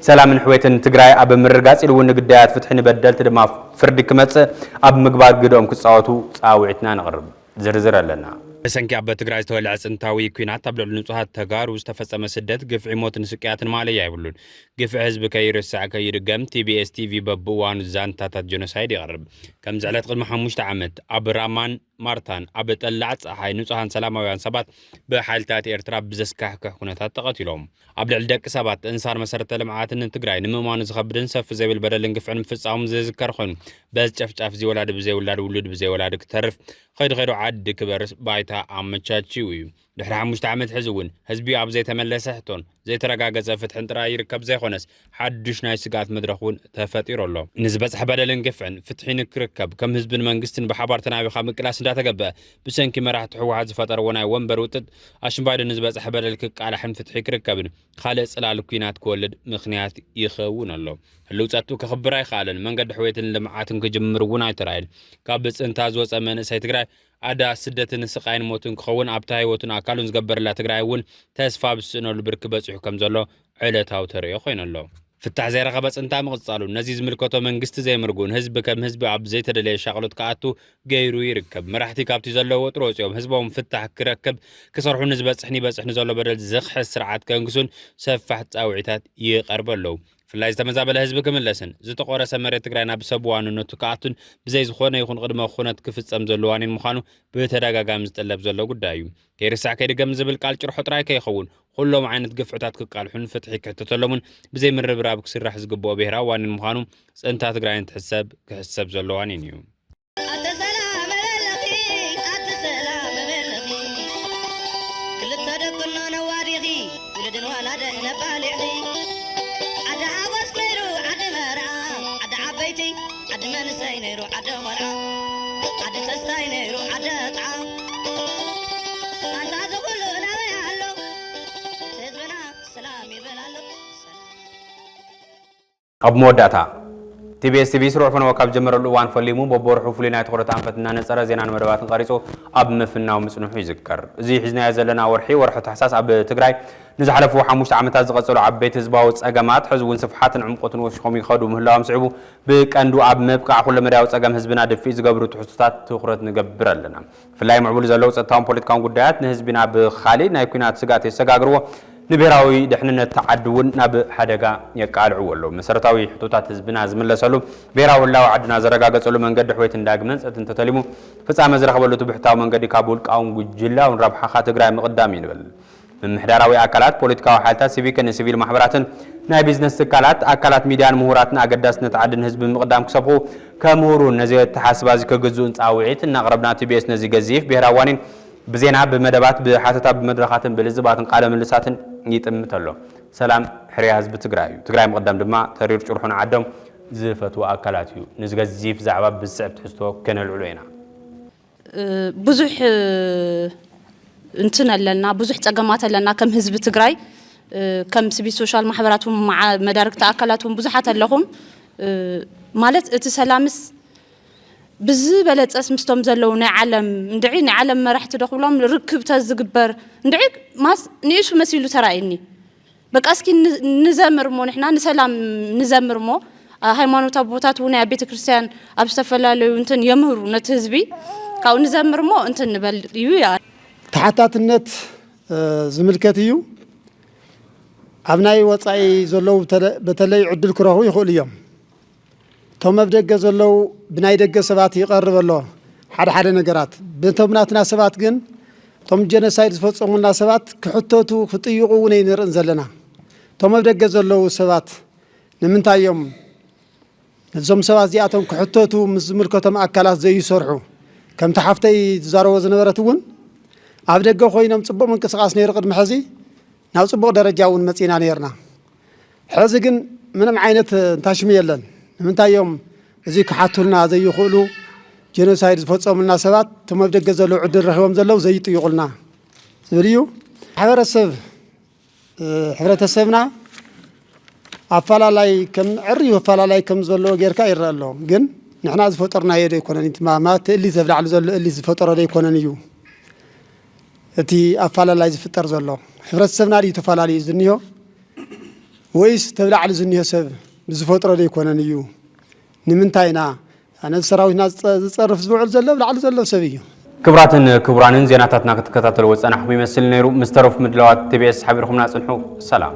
ሰላምን ሕወትን ትግራይ ኣብ ምርጋጽ ኢሉ እውን ግዳያት ፍትሕን በደልቲ ድማ ፍርዲ ክመጽእ ኣብ ምግባር ግዶም ክጻወቱ ጻውዒትና ነቕርብ ዝርዝር ኣለና በሰንኪ ኣብ ትግራይ ዝተወልዐ ጽንታዊ ኩናት ኣብ ልዕሊ ንጹሃት ተጋሩ ዝተፈጸመ ስደት ግፍዒ ሞትን ስቅያትን ማለያ ይብሉን ግፍዒ ህዝቢ ከይርስዕ ከይድገም ቲቢኤስ ቲቪ በብእዋኑ ዛንታታት ጀኖሳይድ ይቐርብ ከም ዝዕለት ቅድሚ 5 ዓመት ኣብ ራማን ማርታን ኣብ ጠላዕ ፀሓይ ንጹሃን ሰላማውያን ሰባት ብሓይልታት ኤርትራ ብዘስካሕክሕ ኩነታት ተቐቲሎም ኣብ ልዕሊ ደቂ ሰባት እንሳር መሰረተ ልምዓትን ትግራይ ንምእማኑ ዝኸብድን ሰፊ ዘይብል በደልን ግፍዕን ምፍጻሙ ዝዝከር ኮይኑ በዚ ጨፍጫፍ ዘይወላድ ብዘይውላድ ውሉድ ብዘይወላድ ክተርፍ ከይዱ ዓዲ ክበርስ ባይታ ኣመቻችው እዩ ድሕሪ 5 ዓመት ሕዚ እውን ህዝቢ ኣብ ዘይተመለሰ ሕቶን ዘይተረጋገፀ ፍትሕን ጥራይ ይርከብ ዘይኾነስ ሓድሽ ናይ ስጋት መድረኽ እውን ተፈጢሩ ኣሎ ንዝበፅሐ በደልን ግፍዕን ፍትሒ ንክርከብ ከም ህዝብን መንግስትን ብሓባር ተናቢኻ ምቅላስ እንዳተገበአ ብሰንኪ መራሕቲ ሕወሓት ዝፈጠርዎ ናይ ወንበር ውጥጥ ኣሽምባይዶ ንዝበፅሐ በደል ክቃላሕን ፍትሒ ክርከብን ካልእ ጽላል ኩናት ክወልድ ምክንያት ይኸውን ኣሎ ህልውፀቱ ክኽብር ኣይከኣለን መንገዲ ሕወትን ልምዓትን ክጅምር እውን ኣይተራእየን ካብ ጽንታ ዝወፀ መንእሰይ ትግራይ ኣዳ ስደትን ስቃይን ሞትን ክኸውን ኣብታ ህይወቱን ኣካሉን ዝገበረላ ትግራይ እውን ተስፋ ብስእነሉ ብርኪ በፂሑ ከም ዘሎ ዕለታዊ ተርእዮ ኮይኑ ኣሎ ፍታሕ ዘይረኸበ ጽንታ ምቕጻሉ ነዚ ዝምልከቶ መንግስቲ ዘይምርጉን ህዝቢ ከም ህዝቢ ኣብ ዘይተደለየ ሻቕሎት ከኣቱ ገይሩ ይርከብ መራሕቲ ካብቲ ዘለዎ ወጥሮ ወፂኦም ህዝቦም ፍታሕ ክረክብ ክሰርሑ ንዝበጽሕኒ ዘሎ በደል ዝኽሕስ ስርዓት ከንግሱን ሰፋሕ ጻውዒታት ይቐርበለዉ ፍላይ ዝተመዛበለ ህዝቢ ክምለስን ዝተቆረሰ መሬት ትግራይ ናብ ሰብዋንነቱ ከኣቱን ብዘይ ዝኾነ ይኹን ቅድመ ኩነት ክፍጸም ዘለዋን ምዃኑ ብተደጋጋሚ ዝጥለብ ዘሎ ጉዳይ እዩ ከይርሳዕ ከይድገም ዝብል ቃል ጭርሖ ጥራይ ከይኸውን ኩሎም ዓይነት ግፍዕታት ክቃልሑን ፍትሒ ክሕተተሎምን ብዘይ ምርብራብ ክስራሕ ዝግብኦ ብሄራዊ ዋኒን ምዃኑ ጽንታ ትግራይን ክሕሰብ ዘለዋን እዩ ኣብ መወዳእታ ቲቢኤስ ቲቪ ስሩዕ ፈነወ ካብ ጀመረሉ እዋን ፈሊሙ በቦርሑ ፍሉይ ናይ ትኹረት ኣንፈትና ነፀረ ዜናን መደባትን ቀሪጹ ኣብ ምፍናው ምጽንሑ ይዝከር እዚ ሒዝናዮ ዘለና ወርሒ ታሕሳስ ኣብ ትግራይ ንዝሓለፉ 5 ዓመታት ዝቐጸሉ ዓበይቲ ህዝባዊ ጸገማት ሕዝቡን ስፍሓትን ዕምቆትን ወሲኾም ይኸዱ ምህላዎም ስዕቡ ብቀንዱ ኣብ ምብቃዕ ኩሉ መዳያዊ ጸገም ህዝብና ድፊት ዝገብሩ ትሕዝቶታት ትኹረት ንገብር ኣለና ፍላይ ምዕቡል ዘለው ጸጥታውን ፖለቲካውን ጉዳያት ንህዝብና ብኻሊእ ናይ ኩናት ስጋት የሰጋግርዎ ንብሔራዊ ድሕንነት ተዓድውን ናብ ሓደጋ የቃልዑ ኣለዉ መሰረታዊ ሕቶታት ህዝብና ዝምለሰሉ ብሔራዊ ህላዊ ዓድና ዘረጋገጸሉ መንገዲ ሕወት እንዳግመን ጸጥን ተተሊሙ ፍጻመ ዝረኸበሉ ትብሕታዊ መንገዲ ካብ ውልቃውን ጉጅላውን ረብሓኻ ትግራይ ምቕዳም ይንብል ምምሕዳራዊ ኣካላት ፖለቲካዊ ሓይልታት ሲቪክን ሲቪል ማሕበራትን ናይ ቢዝነስ ትካላት ኣካላት ሚድያን ምሁራትን ኣገዳስነት ዓድን ህዝቢ ምቕዳም ክሰብኹ ከምሁሩን ነዚ ተሓስባ ዝከግዙን ጻውዒት እናቕረብና ቲቢኤስ ነዚ ገዚፍ ብሔራዊ ዋኒን ብዜና በመደባት በሐተታ በመድረኻትን በልዝባትን ቃለ ምልሳትን ይጥምተሎ ሰላም ሕርያ ህዝቢ ትግራይ ትግራይ መቅደም ድማ ተሪር ጭርሑን ዓዶም ዝፈትው አካላት እዩ ንዝገዚፍ ዛዕባ ብስዕብ ትሕዝቶ ከነልዕሉ ኢና ብዙሕ እንትን ኣለና ብዙሕ ጸገማት ኣለና ከም ህዝቢ ትግራይ ከም ሲቪል ሶሻል ማሕበራቱም መዳርክቲ አካላቱም ብዙሓት ኣለኹም ማለት እቲ ሰላምስ ብዝበለጸስ ምስቶም ዘለው ናይ ዓለም እንድዒ ናይ ዓለም መራሕቲ ደኽብሎም ርክብ ተዝግበር እንድዒ ማስ ንእሱ መሲሉ ተራእይኒ በቃ እስኪ ንዘምርሞ ንሕና ንሰላም ንዘምርሞ ሃይማኖታዊ ቦታት እውን ኣብ ቤተ ክርስቲያን ኣብ ዝተፈላለዩ እንትን የምህሩ ነቲ ህዝቢ ካብኡ ንዘምርሞ እንትን ንበል እዩ ያ ተሓታትነት ዝምልከት እዩ ኣብ ናይ ወጻኢ ዘለው በተለይ ዕድል ክረኽቡ ይኽእሉ እዮም ቶም ኣብ ደገ ዘለው ብናይ ደገ ሰባት ይቐርብ ኣሎ ሓደ ነገራት በቶም ናትና ሰባት ግን ቶም ጀነሳይድ ዝፈጸሙና ሰባት ክሕተቱ ክጥይቁ እውን ንርእን ዘለና ቶም ኣብ ደገ ዘለው ሰባት ንምንታይ እዮም እዞም ሰባት እዚኣቶም ክሕተቱ ምስ ዝምልከቶም ኣካላት ዘይሰርሑ ከም ተሓፍተይ ዝዛረቦ ዝነበረት እውን ኣብ ደገ ኮይኖም ጽቡቕ ምንቅስቓስ ነይሩ ቅድሚ ሕዚ ናብ ጽቡቕ ደረጃ እውን መጺና ነርና ሕዚ ግን ምንም ዓይነት እንታሽሚ የለን ንምንታይ እዮም እዚ ክሓቱልና ዘይኽእሉ ጀኖሳይድ ዝፈጸሙልና ሰባት ቶም ኣብ ደገ ዘለው ዕድል ረኺቦም ዘለው ዘይጥይቁልና ዝብል እዩ ሕብረተሰብና ኣፈላላይ ከም ዕርዩ ኣፈላላይ ከም ዘለዎ ጌርካ ይረአ ኣሎ ግን ንሕና ዝፈጠርናዮ ዶ ይኮነን ማለት ትእሊት ዘብላዕሉ ዘሎ እሊት ዝፈጠሮ ዶ ይኮነን እዩ እቲ ኣፈላላይ ዝፍጠር ዘሎ ሕብረተሰብና ድዩ ተፈላለዩ ዝኒሆ ወይስ ተብላዕሉ ዝኒሆ ሰብ ብዝፈጥሮ ዶ ይኮነን እዩ ንምንታይና ኣነ ሰራዊትና ዝፀርፍ ዝውዕል ዘሎ ብላዕሉ ዘሎ ሰብ እዩ ክብራትን ክቡራንን ዜናታትና ክትከታተሉ ወፀናሕኩም ይመስል ነይሩ ምስተረፍ ምድላዋት ቲቢኤስ ሓቢርኩምና ጽንሑ ሰላም